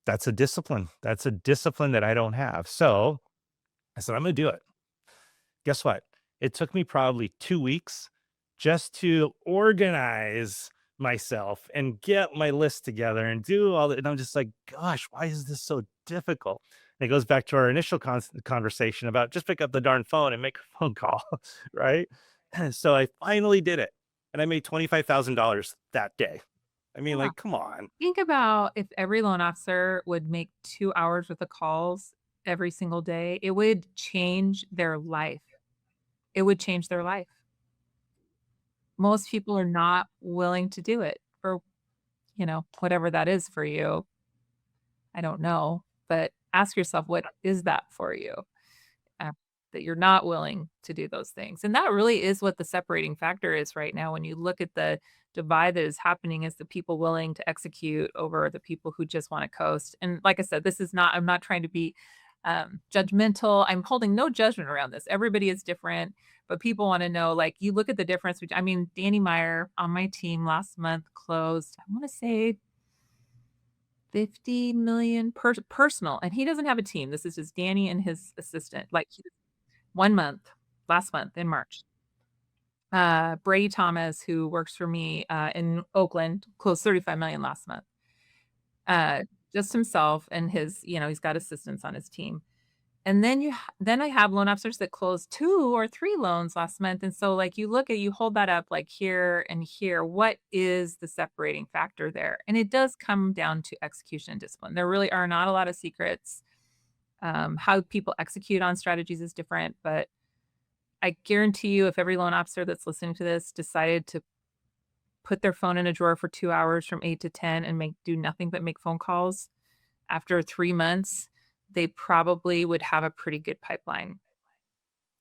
"That's a discipline. That's a discipline that I don't have." So, I said, "I'm gonna do it." Guess what? It took me probably 2 weeks just to organize myself and get my list together and do all that. And I'm just like, gosh, why is this so difficult? And it goes back to our initial conversation about just pick up the darn phone and make a phone call, right? So I finally did it. And I made $25,000 that day. I mean, Yeah. like, come on. Think about if every loan officer would make 2 hours worth of calls every single day, it would change their life. It would change their life. Most people are not willing to do it for, whatever that is for you. I don't know, but ask yourself, what is that for you? uh, that you're not willing to do those things. And that really is what the separating factor is right now when you look at the divide that is happening is the people willing to execute over the people who just want to coast. And like I said, I'm not trying to be judgmental. I'm holding no judgment around this. Everybody is different, but people want to know, like, you look at the difference. I mean, Danny Meyer on my team last month closed, I want to say 50 million personal, and he doesn't have a team. This is just Danny and his assistant. Like, 1 month, last month in March. Brady Thomas, who works for me, in Oakland, closed 35 million last month. Uh, just himself and he's got assistants on his team. And then I have loan officers that closed 2 or 3 loans last month, and so, like, you hold that up, like, here and here, what is the separating factor there? And it does come down to execution and discipline. There really are not a lot of secrets. How people execute on strategies is different, but I guarantee you if every loan officer that's listening to this decided to put their phone in a drawer for 2 hours from 8 to 10 and do nothing but make phone calls, after 3 months, they probably would have a pretty good pipeline.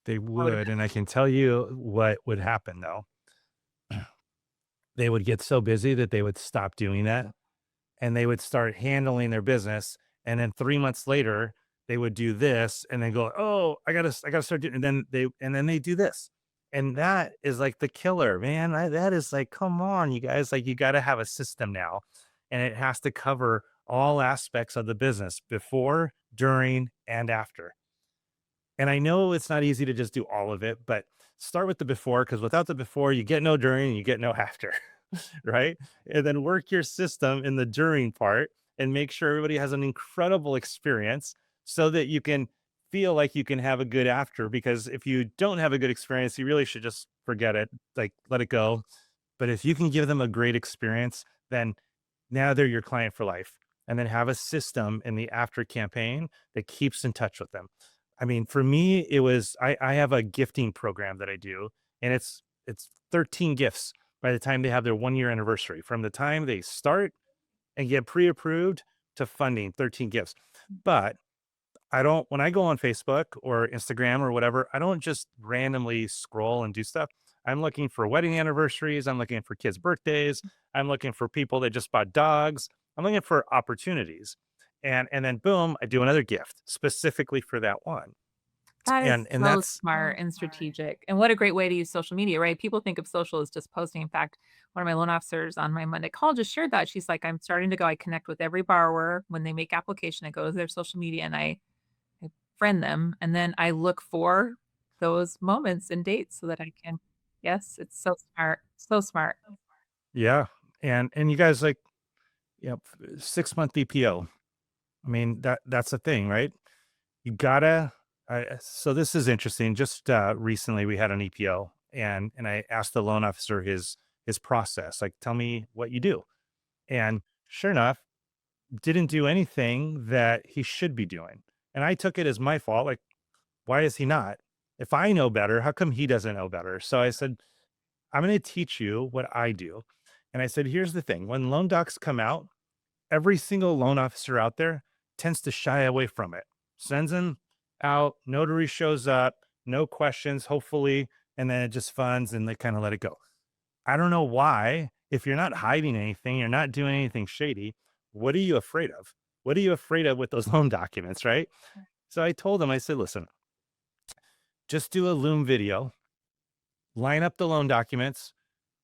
They I would would. And I can tell you what would happen though. They would get so busy that they would stop doing that and they would start handling their business. And then 3 months later, they would do this and then go, "Oh, I gotta start doing," and then they do this. And that is like the killer, man. That is like, come on, you guys. Like, you got to have a system now, and it has to cover all aspects of the business before, during, and after. And I know it's not easy to just do all of it, but start with the before, because without the before, you get no during and you get no after, right? And then work your system in the during part and make sure everybody has an incredible experience so that you can feel like you can have a good after. Because if you don't have a good experience, you really should just forget it, like let it go. But if you can give them a great experience, then now they're your client for life. And then have a system in the after campaign that keeps in touch with them. I mean, for me, it was I have a gifting program that I do, and it's 13 gifts by the time they have their 1 year anniversary. From the time they start and get pre-approved to funding, 13 gifts. But I don't when I go on Facebook or Instagram or whatever, I don't just randomly scroll and do stuff. I'm looking for wedding anniversaries, I'm looking for kids' birthdays, I'm looking for people that just bought dogs. I'm looking for opportunities. And then boom, I do another gift specifically for that one. That is And so that's smart and strategic, and what a great way to use social media, right? People think of social as just posting. In fact, one of my loan officers on my Monday call just shared that. She's like, "I'm starting to go I connect with every borrower when they make application, I go to their social media and I friend them, and then I look for those moments and dates so that I can." Yes, it's so smart, so smart. yeah. And you guys like, 6-month EPO. I mean, that's the thing, right? You gotta so this is interesting. Just recently we had an EPO and I asked the loan officer his process. Like, tell me what you do. And sure enough, didn't do anything that he should be doing. And I took it as my fault. Like, why is he not? If I know better, how come he doesn't know better? So I said, I'm going to teach you what I do. And I said, here's the thing: when loan docs come out, every single loan officer out there tends to shy away from it, sends them out, notary shows up, no questions, hopefully, and then it just funds and they kind of let it go. I don't know why. If you're not hiding anything, you're not doing anything shady, what are you afraid of? What are you afraid of with those loan documents, right? So I told him, I said, listen, just do a Loom video, line up the loan documents,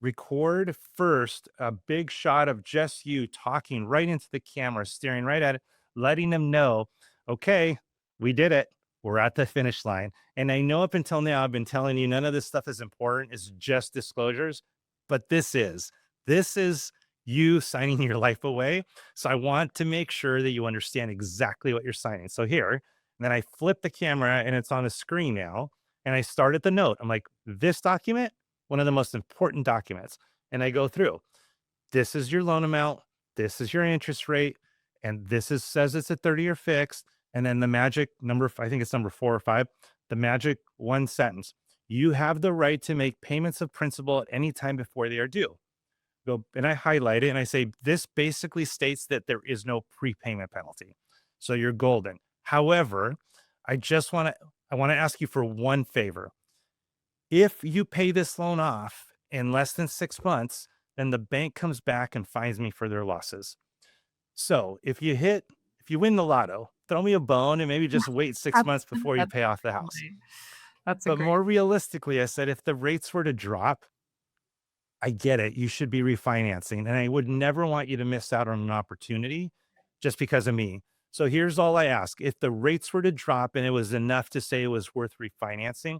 record first a big shot of just you talking right into the camera, staring right at it, letting them know, okay, we did it. We're at the finish line. And I know up until now, I've been telling you none of this stuff is important. It's just disclosures, but this is you signing your life away. So I want to make sure that you understand exactly what you're signing. So here, and then I flip the camera and it's on the screen now. And I start at the note. I'm like, this document, one of the most important documents. And I go through, this is your loan amount, this is your interest rate, and this is says it's a 30-year fixed. And then the magic number, I think it's number 4 or 5, the magic one sentence. You have the right to make payments of principal at any time before they are due. Go and I highlight it and I say, this basically states that there is no prepayment penalty. So you're golden. However, I want to ask you for one favor. If you pay this loan off in less than 6 months, then the bank comes back and fines me for their losses. So if you win the lotto, throw me a bone and maybe just wait 6 months That's before you that's pay off the house. funny. That's a But great more realistically, I said, if the rates were to drop, I get it. You should be refinancing. And I would never want you to miss out on an opportunity just because of me. So here's all I ask. If the rates were to drop and it was enough to say it was worth refinancing,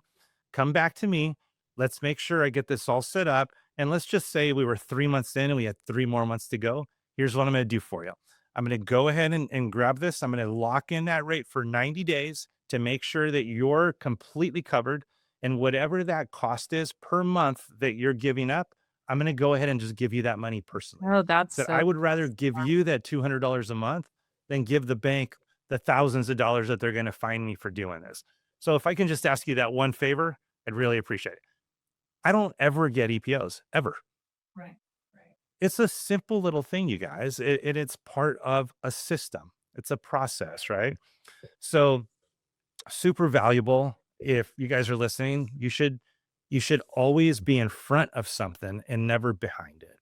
come back to me. Let's make sure I get this all set up. And let's just say we were 3 months in and we had 3 more months to go. Here's what I'm going to do for you. I'm going to go ahead and grab this. I'm going to lock in that rate for 90 days to make sure that you're completely covered. And whatever that cost is per month that you're giving up, I'm going to go ahead and just give you that money personally. Oh, that's That so I would rather give smart. you that $200 a month than give the bank the thousands of dollars that they're going to fine me for doing this. So if I can just ask you that one favor, I'd really appreciate it. I don't ever get EPOs ever. Right, right. It's a simple little thing, you guys. It's part of a system. It's a process, right? So super valuable. If you guys are listening, you should always be in front of something and never behind it.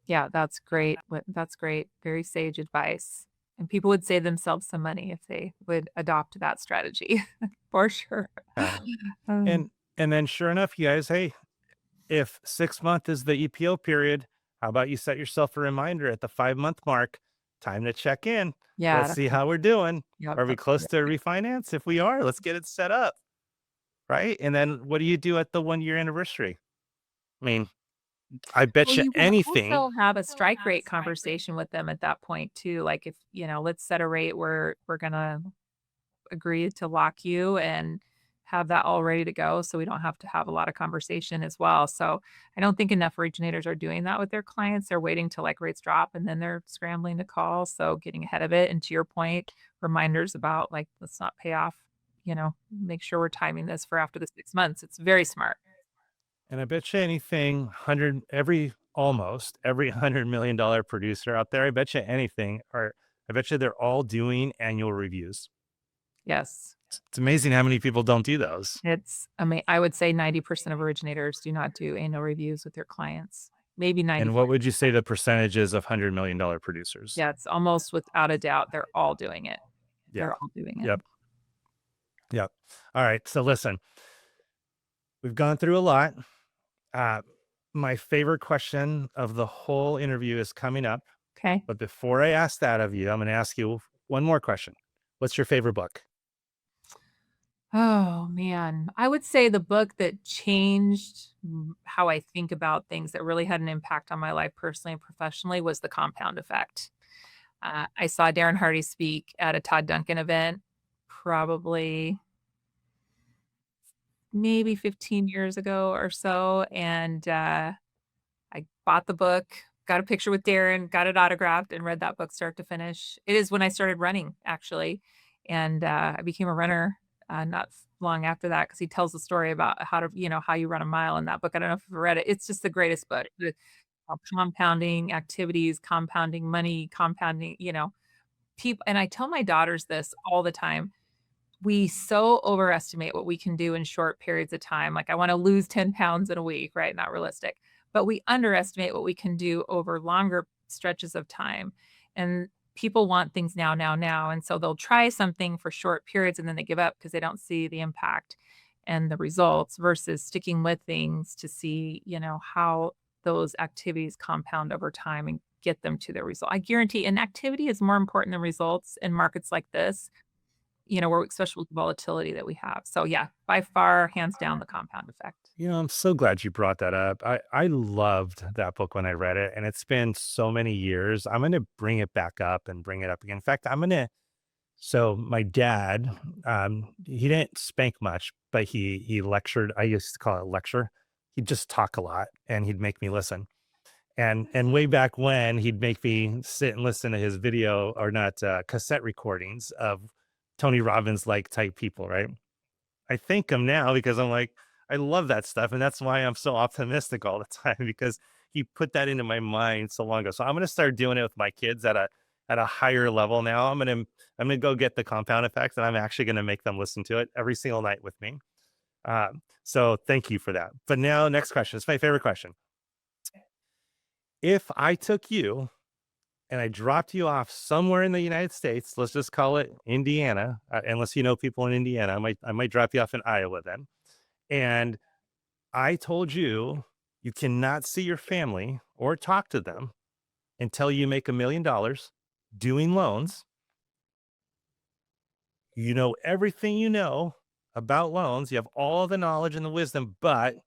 Yeah, that's great. That's great. Very sage advice. And people would save themselves some money if they would adopt that strategy for sure. Uh, and Um, And then sure enough, you guys, hey, if 6 month is the EPO period, how about you set yourself a reminder at the 5 month mark? Time to check in. Yeah, Let's that's see how we're doing. yep, Are we that's close yeah. to refinance? If we are, let's get it set up. Right. And then what do you do at the 1 year anniversary? I mean, I bet Well, you you can anything. also have a strike rate conversation with them at that point too, like, if, let's set a rate where we're gonna agree to lock you and have that all ready to go so we don't have to have a lot of conversation as well. So I don't think enough originators are doing that with their clients. They're waiting till like rates drop and then they're scrambling to call. So getting ahead of it. And to your point, reminders about like, let's not pay off, make sure we're timing this for after the 6 months. It's very smart. And I bet you anything, almost every $100 million producer out there, I bet you anything, or I bet you they're all doing annual reviews. Yes. It's amazing how many people don't do those. I would say 90% of originators do not do annual reviews with their clients. Maybe And what 95. would you say the percentages of $100 million producers? Yeah, it's almost without a doubt, they're all doing it. Yeah. They're all doing it. Yep. Yep. All right. So listen, we've gone through a lot. Uh, my favorite question of the whole interview is coming up. Okay. But before I ask that of you, I'm going to ask you one more question. What's your favorite book? Oh, man. I would say the book that changed how I think about things that really had an impact on my life personally and professionally was The Compound Effect. I saw Darren Hardy speak at a Todd Duncan event probably maybe 15 years ago or so, and, I bought the book, got a picture with Darren, got it autographed, and read that book start to finish. It is when I started running, actually, and, I became a runner, not long after that because he tells the story about how you run a mile in that book. I don't know if you've read it. It's just the greatest book. Compounding activities, compounding money, compounding, people. And I tell my daughters this all the time. We so overestimate what we can do in short periods of time. Like, I wanna lose 10 pounds in a week, right? Not realistic. But we underestimate what we can do over longer stretches of time. And people want things now, now, now. And so they'll try something for short periods and then they give up because they don't see the impact and the results versus sticking with things to see, how those activities compound over time and get them to their result. I guarantee an activity is more important than results in markets like this, where especially with the volatility that we have. So, yeah, by far, hands down, the compound effect. I'm so glad you brought that up. I loved that book when I read it, and it's been so many years. I'm going to bring it back up and bring it up again. In fact, so my dad, he didn't spank much, but he lectured. I used to call it lecture. He'd just talk a lot and he'd make me listen. And way back when, he'd make me sit and listen to his video or not cassette recordings of Tony Robbins like type people, right? I thank him now because I'm like, I love that stuff. And that's why I'm so optimistic all the time because he put that into my mind so long ago. So I'm gonna start doing it with my kids at a higher level now. I'm gonna go get the compound effect and I'm actually gonna make them listen to it every single night with me. So thank you for that. But now next question. It's my favorite question. If I took you and I dropped you off somewhere in the United States, let's just call it Indiana, unless you know people in Indiana, I might drop you off in Iowa then. And I told you you cannot see your family or talk to them until you make $1 million doing loans. You know everything you know about loans. You have all the knowledge and the wisdom, but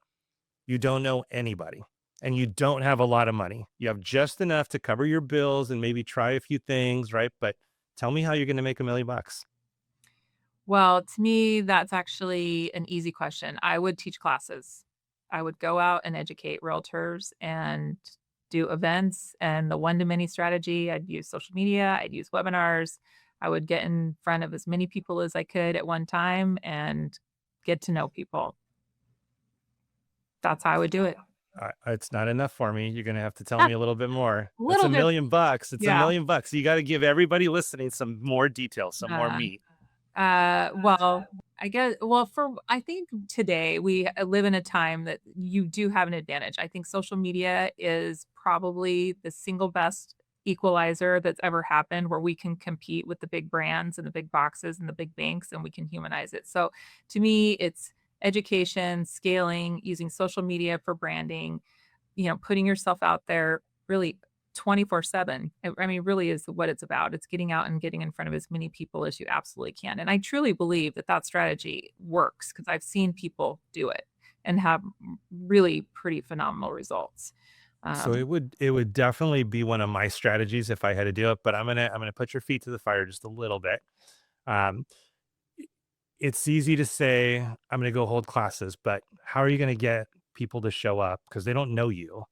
you don't know anybody and you don't have a lot of money. You have just enough to cover your bills and maybe try a few things, right? But tell me how you're going to make $1 million. Well, to me, that's actually an easy question. I would teach classes. I would go out and educate realtors and do events and the one-to-many strategy. I'd use social media, I'd use webinars. I would get in front of as many people as I could at one time and get to know people. That's how I would do it. It's not enough for me. You're going to have to tell Ah, me a little bit more. a It's little a bit. million bucks. It's a Yeah. million bucks. You got to give everybody listening some more details, some more Uh, meat. well, for I think today we live in a time that you do have an advantage. I think social media is probably the single best equalizer that's ever happened where we can compete with the big brands and the big boxes and the big banks and we can humanize it. So to me, it's education, scaling, using social media for branding, putting yourself out there really 24/7. I mean, really is what it's about. It's getting out and getting in front of as many people as you absolutely can. And I truly believe that that strategy works because I've seen people do it and have really pretty phenomenal results. So Um, it would definitely be one of my strategies if I had to do it, but I'm gonna put your feet to the fire just a little bit. Um, it's easy to say I'm gonna go hold classes, but how are you gonna get people to show up because they don't know you,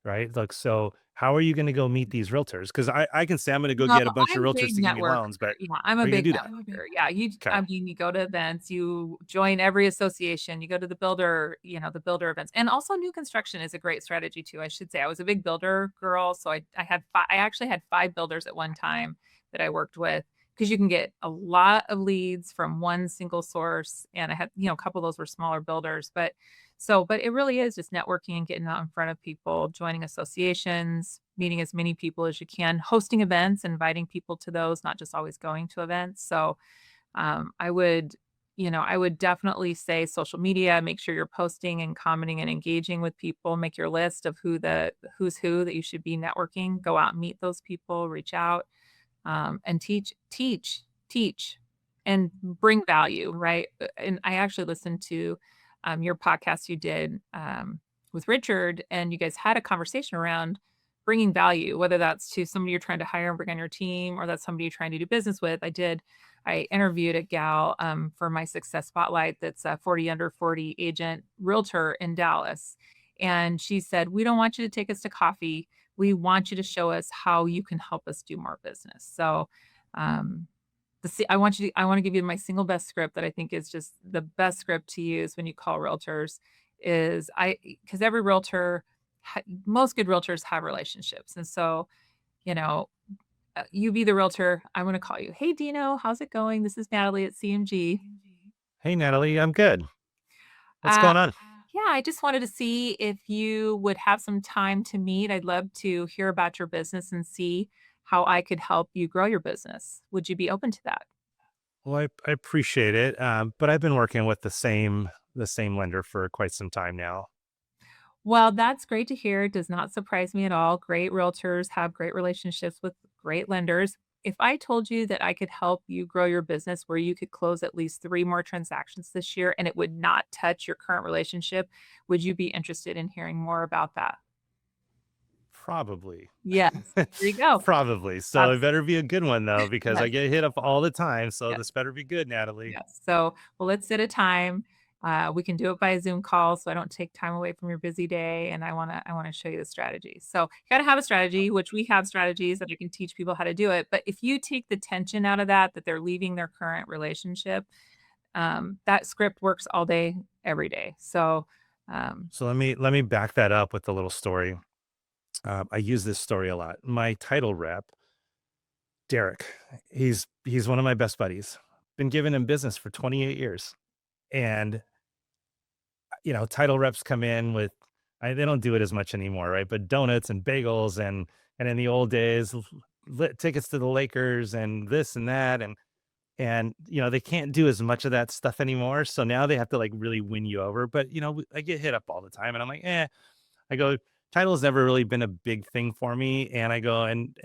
right? Like, so how are you gonna go meet these realtors? Because I can say I'm gonna go No, get a bunch of I'm a realtors big to give me networker. loans, but Yeah, I'm a are you gonna big do that? networker. Yeah, Okay. I mean, you go to events, you join every association, you go to the builder, the builder events, and also new construction is a great strategy too. I should say I was a big builder girl, so I actually had 5 builders at one time that I worked with because you can get a lot of leads from one single source, and I had a couple of those were smaller builders, but it really is just networking and getting out in front of people, joining associations, meeting as many people as you can, hosting events, inviting people to those, not just always going to events. So I would definitely say social media, make sure you're posting and commenting and engaging with people, make your list of who's who that you should be networking, go out and meet those people, reach out, and teach, and bring value, right? And I actually listened to your podcast you did with Richard, and you guys had a conversation around bringing value, whether that's to somebody you're trying to hire and bring on your team, or that's somebody you're trying to do business with. I interviewed a gal for my Success Spotlight that's a 40 under 40 agent realtor in Dallas. And she said, "We don't want you to take us to coffee. We want you to show us how you can help us do more business." So, um, I want to give you my single best script that I think is just the best script to use when you call realtors because every most good realtors have relationships. And so, you know, you be the realtor. I'm going to call you. "Hey, Dino, how's it going? This is Natalie at CMG. Hey, Natalie, I'm good. What's Uh, going on? yeah, I just wanted to see if you would have some time to meet. I'd love to hear about your business and see how I could help you grow your business. Would you be open to that?" Well, I appreciate it, but I've been working with the same lender for quite some time now. Well, that's great to hear. It does not surprise me at all. Great realtors have great relationships with great lenders. If I told you that I could help you grow your business where you could close at least 3 more transactions this year and it would not touch your current relationship, would you be interested in hearing more about that? Probably. Yes. There you go. Probably. So it That's better be a good one though, because yes, I get hit up all the time. So yes. this better be good, Natalie. Yes. So, well, let's set a time. We can do it by a Zoom call, so I don't take time away from your busy day. And I wanna show you the strategy. So, you gotta have a strategy, which we have strategies that you can teach people how to do it. But if you take the tension out of that they're leaving their current relationship, that script works all day, every day. So, um, So let me back that up with a little story. I use this story a lot. My title rep, Derek, he's one of my best buddies. Been giving him business for 28 years. And title reps come in with they don't do it as much anymore, right? But donuts and bagels and in the old days, tickets to the Lakers and this and that and they can't do as much of that stuff anymore. So now they have to like really win you over. But I get hit up all the time, and I'm like, I go, title's never really been a big thing for me, and I go and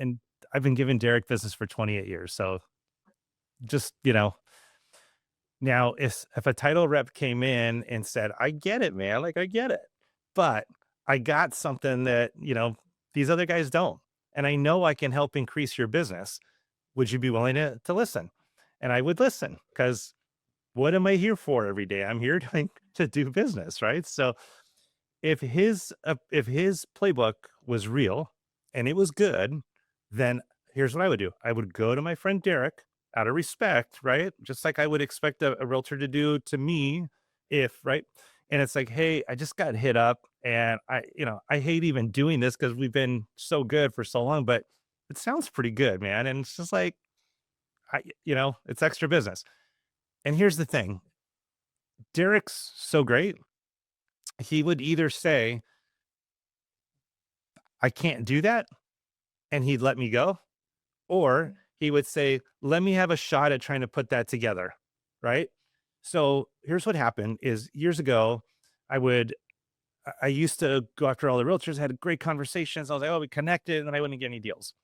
I've been giving Derek business for 28 years, so just now, if a title rep came in and said, "I get it, man, like, I get it, but I got something that, these other guys don't, and I know I can help increase your business. Would you be willing to listen?" And I would listen because what am I here for every day? I'm here to do business, right? So if his playbook was real and it was good, then here's what I would do. I would go to my friend Derek out of respect, right? Just like I would expect a realtor to do to me if, right? And it's like, hey, I just got hit up and I hate even doing this because we've been so good for so long, but it sounds pretty good, man. And it's just like, it's extra business. And here's the thing. Derek's so great. He would either say, I can't do that, and he'd let me go, or he would say, "Let me have a shot at trying to put that together." Right? So here's what happened is years ago, I would I used to go after all the realtors, had great conversations. I was like, oh, we connected, and then I wouldn't get any deals.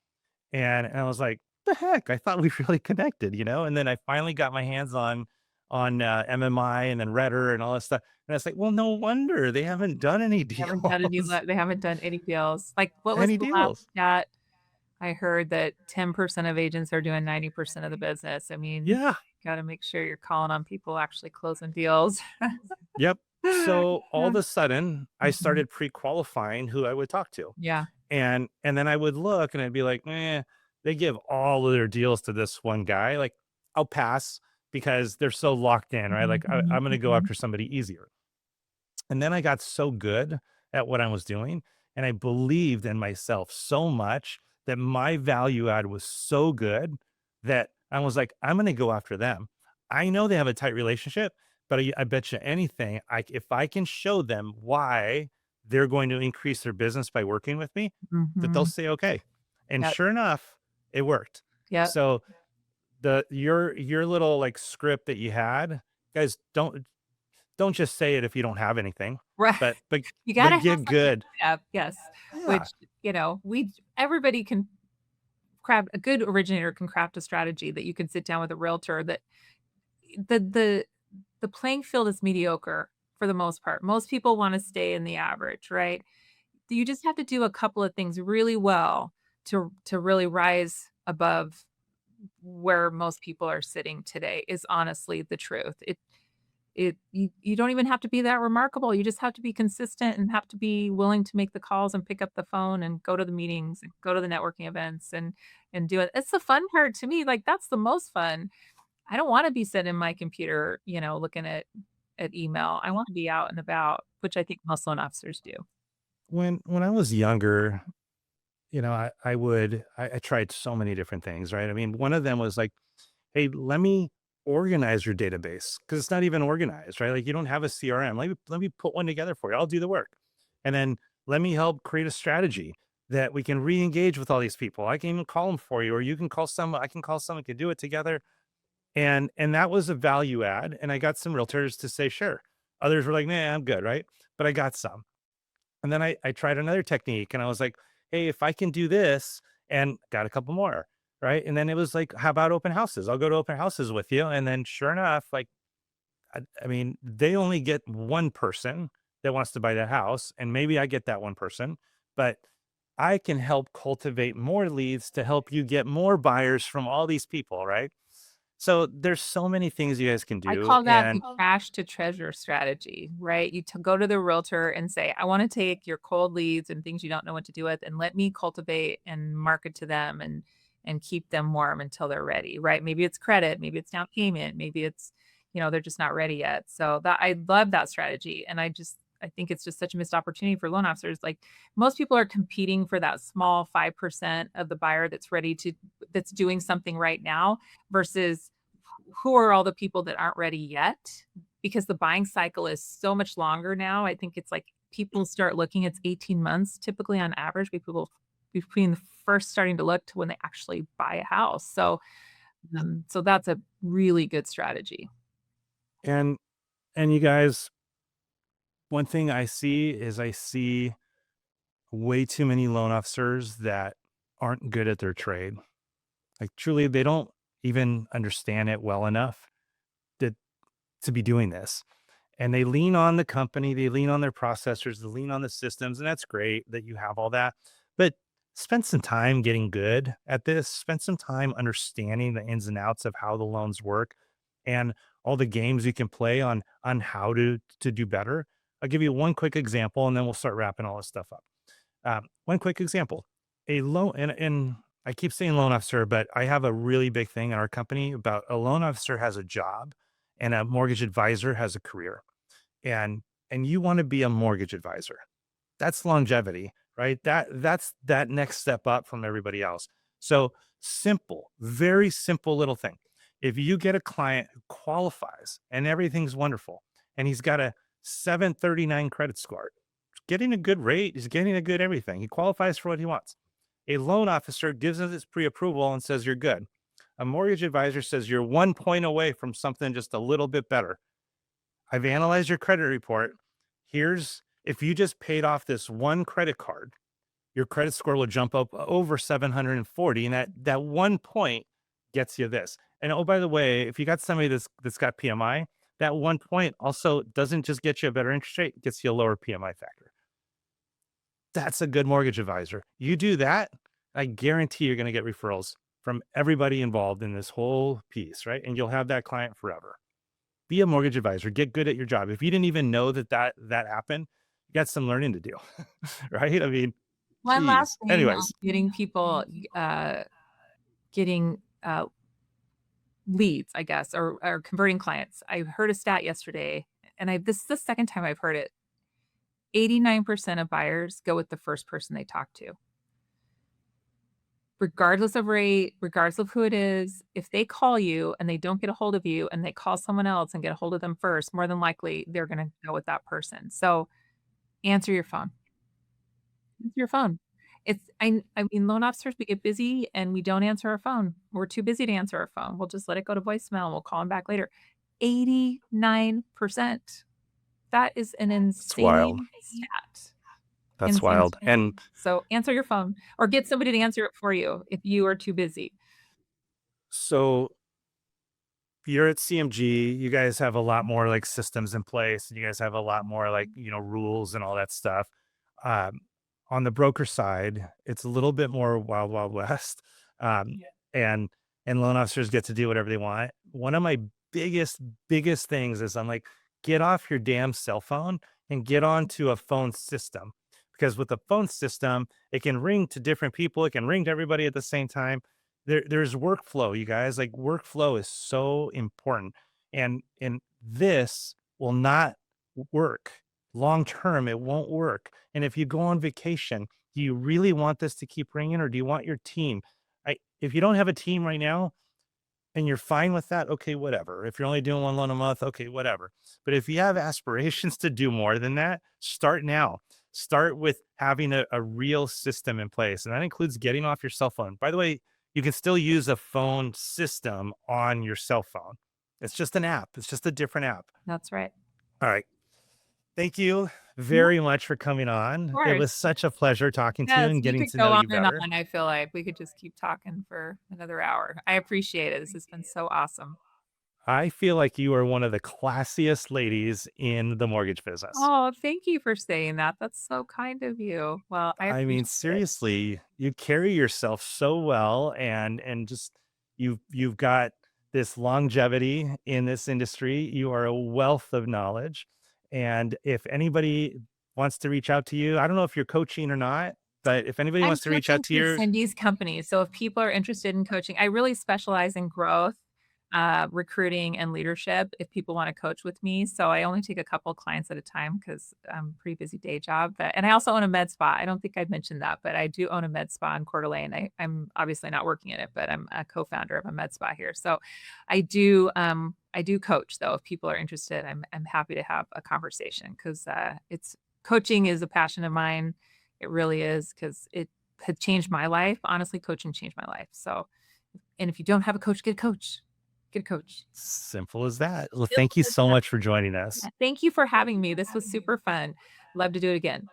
And I was like, "The heck? I thought we really connected," you know? And then I finally got my hands on MMI and then Redder and all that stuff. And I was like, "Well, no wonder they haven't done any Haven't done any deals." they haven't done any deals. Like, what was Any the last deals. stat I heard that 10% of agents are doing 90% of the business? I mean, Yeah. gotta make sure you're calling on people actually closing deals. Yep. So all of a sudden, I Mhm. started pre-qualifying who I would talk to. Yeah. And then I would look and I'd be like, they give all of their deals to this one guy. Like, I'll pass because they're so locked in, right? Like Mhm, I'm gonna go mhm. after somebody easier. And then I got so good at what I was doing, and I believed in myself so much that my value add was so good that I was like, I'm going to go after them. I know they have a tight relationship, but I bet you anything, if I can show them why they're going to increase their business by working with me, that they'll Mhm. say okay. And Yep, sure enough, it worked. yep. So your little like script that you had, guys, don't just say it if you don't have anything, Right. but You gotta have get something good. to have, yes, Yeah. which, we everybody can craft a good originator can craft a strategy that you can sit down with a realtor that the the the playing field is mediocre for the most part. Most people wanna stay in the average, right? You just have to do a couple of things really well to really rise above where most people are sitting today is honestly the truth. You don't even have to be that remarkable. You just have to be consistent and have to be willing to make the calls and pick up the phone and go to the meetings and go to the networking events and do it. It's the fun part to me. Like that's the most fun. I don't want to be sitting in my computer, looking at email. I want to be out and about, which I think most loan officers do. When I was younger, I tried so many different things, right? I mean, one of them was like, "Hey, let me organize your database because it's not even organized, right? Like you don't have a CRM. Let me put one together for you. I'll do the work. And then let me help create a strategy that we can re-engage with all these people. I can even call them for you, or you can call someone, I can call someone, we can do it together." And that was a value add. And I got some realtors to say, sure. Others were like, nah, I'm good, right? But I got some. And then I tried another technique and I was like, hey, if I can do this and got a couple more, right? And then it was like, how about open houses? I'll go to open houses with you. And then sure enough, like, I mean, they only get one person that wants to buy that house. And maybe I get that one person, but I can help cultivate more leads to help you get more buyers from all these people, right? So there's so many things you guys can I do. call that the And cash to treasure strategy, right? You go to the realtor and say, "I wanna take your cold leads and things you don't know what to do with, and let me cultivate and market to them and keep them warm until they're ready," right? Maybe it's credit, maybe it's down payment, maybe it's, they're just not ready yet. So that I love that strategy, and I think it's just such a missed opportunity for loan officers. Like, most people are competing for that small 5% of the buyer that's doing something right now versus who are all the people that aren't ready yet? Because the buying cycle is so much longer now. I think it's like people start looking, it's 18 months typically on average people between first starting to look to when they actually buy a house. So that's a really good strategy. and and you guys, one thing I see way too many loan officers that aren't good at their trade. Like truly, they don't even understand it well enough to be doing this. And they lean on the company, they lean on their processors, they lean on the systems, and that's great that you have all that. But spend some time getting good at this. Spend some time understanding the ins and outs of how the loans work and all the games you can play on how to do better. I'll give you one quick example, and then we'll start wrapping all this stuff up. One quick example: a loan, and I keep saying loan officer, but I have a really big thing in our company about a loan officer has a job, and a mortgage advisor has a career, and you want to be a mortgage advisor. That's longevity, right? That's that next step up from everybody else. So simple, very simple little thing. If you get a client who qualifies and everything's wonderful, and he's got a 739 credit score, getting a good rate, he's getting a good everything. He qualifies for what he wants. A loan officer gives us his pre-approval and says you're good. A mortgage advisor says you're 1 point away from something just a little bit better. I've analyzed your credit report. Here's if you just paid off this one credit card, your credit score will jump up over 740. And that 1 point gets you this. And oh, by the way, if you got somebody that's got PMI, that 1 point also doesn't just get you a better interest rate, it gets you a lower PMI factor. That's a good mortgage advisor. You do that, I guarantee you're going to get referrals from everybody involved in this whole piece, right? And you'll have that client forever. Be a mortgage advisor. Get good at your job. If you didn't even know that happened, you got some learning to do, right? I mean, One last geez. thing on Anyways, getting people, getting leads, I guess, or converting clients. I heard a stat yesterday, and this is the second time I've heard it. 89% of buyers go with the first person they talk to. Regardless of rate, regardless of who it is, if they call you and they don't get a hold of you and they call someone else and get a hold of them first, more than likely they're going to go with that person. So answer your phone. Answer your phone. I mean, loan officers, we get busy and we don't answer our phone. We're too busy to answer our phone. We'll just let it go to voicemail and we'll call them back later. 89%. That is an it's wild. insane stat. That's Insane wild. stat. And So answer your phone or get somebody to answer it for you if you are too busy. so you're at CMG, you guys have a lot more like systems in place, and you guys have a lot more like, rules and all that stuff. Um, on the broker side, it's a little bit more wild, wild west. Yeah. And loan officers get to do whatever they want. One of my biggest things is I'm like, get off your damn cell phone and get onto a phone system. Because with the phone system, it can ring to different people, it can ring to everybody at the same time. There's workflow, you guys. Like workflow is so important. And this will not work long term. It won't work. And if you go on vacation, do you really want this to keep ringing, or do you want your team? If you don't have a team right now and you're fine with that, okay, whatever. If you're only doing one loan a month, okay, whatever. But if you have aspirations to do more than that, start now. Start with having a real system in place. And that includes getting off your cell phone. By the way, you can still use a phone system on your cell phone. It's just an app. It's just a different app. That's right. All right. Thank you Yeah, very much for coming of on. It course. was such a pleasure talking to you Yes, and we getting could to go know on you and better. on. I feel like we could just keep talking for another hour. I appreciate it. This has been so awesome. I feel like you are one of the classiest ladies in the mortgage business. Oh, thank you for saying that. That's so kind of you. Well, I I mean, appreciate it. seriously, you carry yourself so well, and just you've got this longevity in this industry. You are a wealth of knowledge. And if anybody wants to reach out to you, I don't know if you're coaching or not, but if anybody I'm wants to reach out coaching to through you, Cindy's company. So if people are interested in coaching, I really specialize in growth, recruiting, and leadership if people want to coach with me. So I only take a couple of clients at a time because I'm a pretty busy day job. And I also own a med spa. I don't think I'd mentioned that, but I do own a med spa in Coeur d'Alene. I'm obviously not working in it, but I'm a co-founder of a med spa here. So I do coach though. If people are interested, I'm happy to have a conversation because it's coaching is a passion of mine. It really is because it had changed my life. Honestly, coaching changed my life. So, and if you don't have a coach, get a coach. Get a coach. simple as that. Well, thank Simple you as so that. much for joining us. Yeah. Thank you for having me. This was super fun. Love to do it again.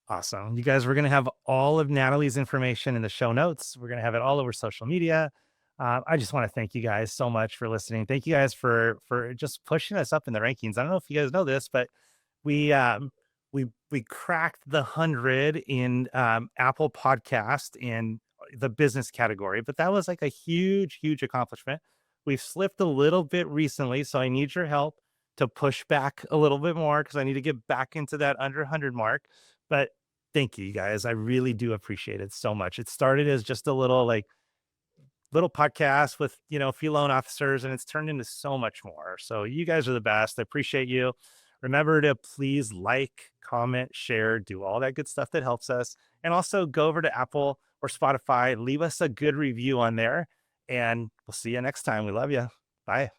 Awesome. You guys, we're going to have all of Natalie's information in the show notes. We're going to have it all over social media. I just want to thank you guys so much for listening. Thank you guys for just pushing us up in the rankings. I don't know if you guys know this, but we we cracked the 100 in Apple Podcast in the business category, but that was like a huge accomplishment. We've slipped a little bit recently, so I need your help to push back a little bit more because I need to get back into that under 100 mark. But thank you guys. I really do appreciate it so much. It started as just a little podcast with, a few loan officers, and it's turned into so much more. So you guys are the best. I appreciate you. Remember to please like, comment, share, do all that good stuff that helps us. And also go over to Apple or Spotify, leave us a good review on there, and we'll see you next time. We love you. Bye.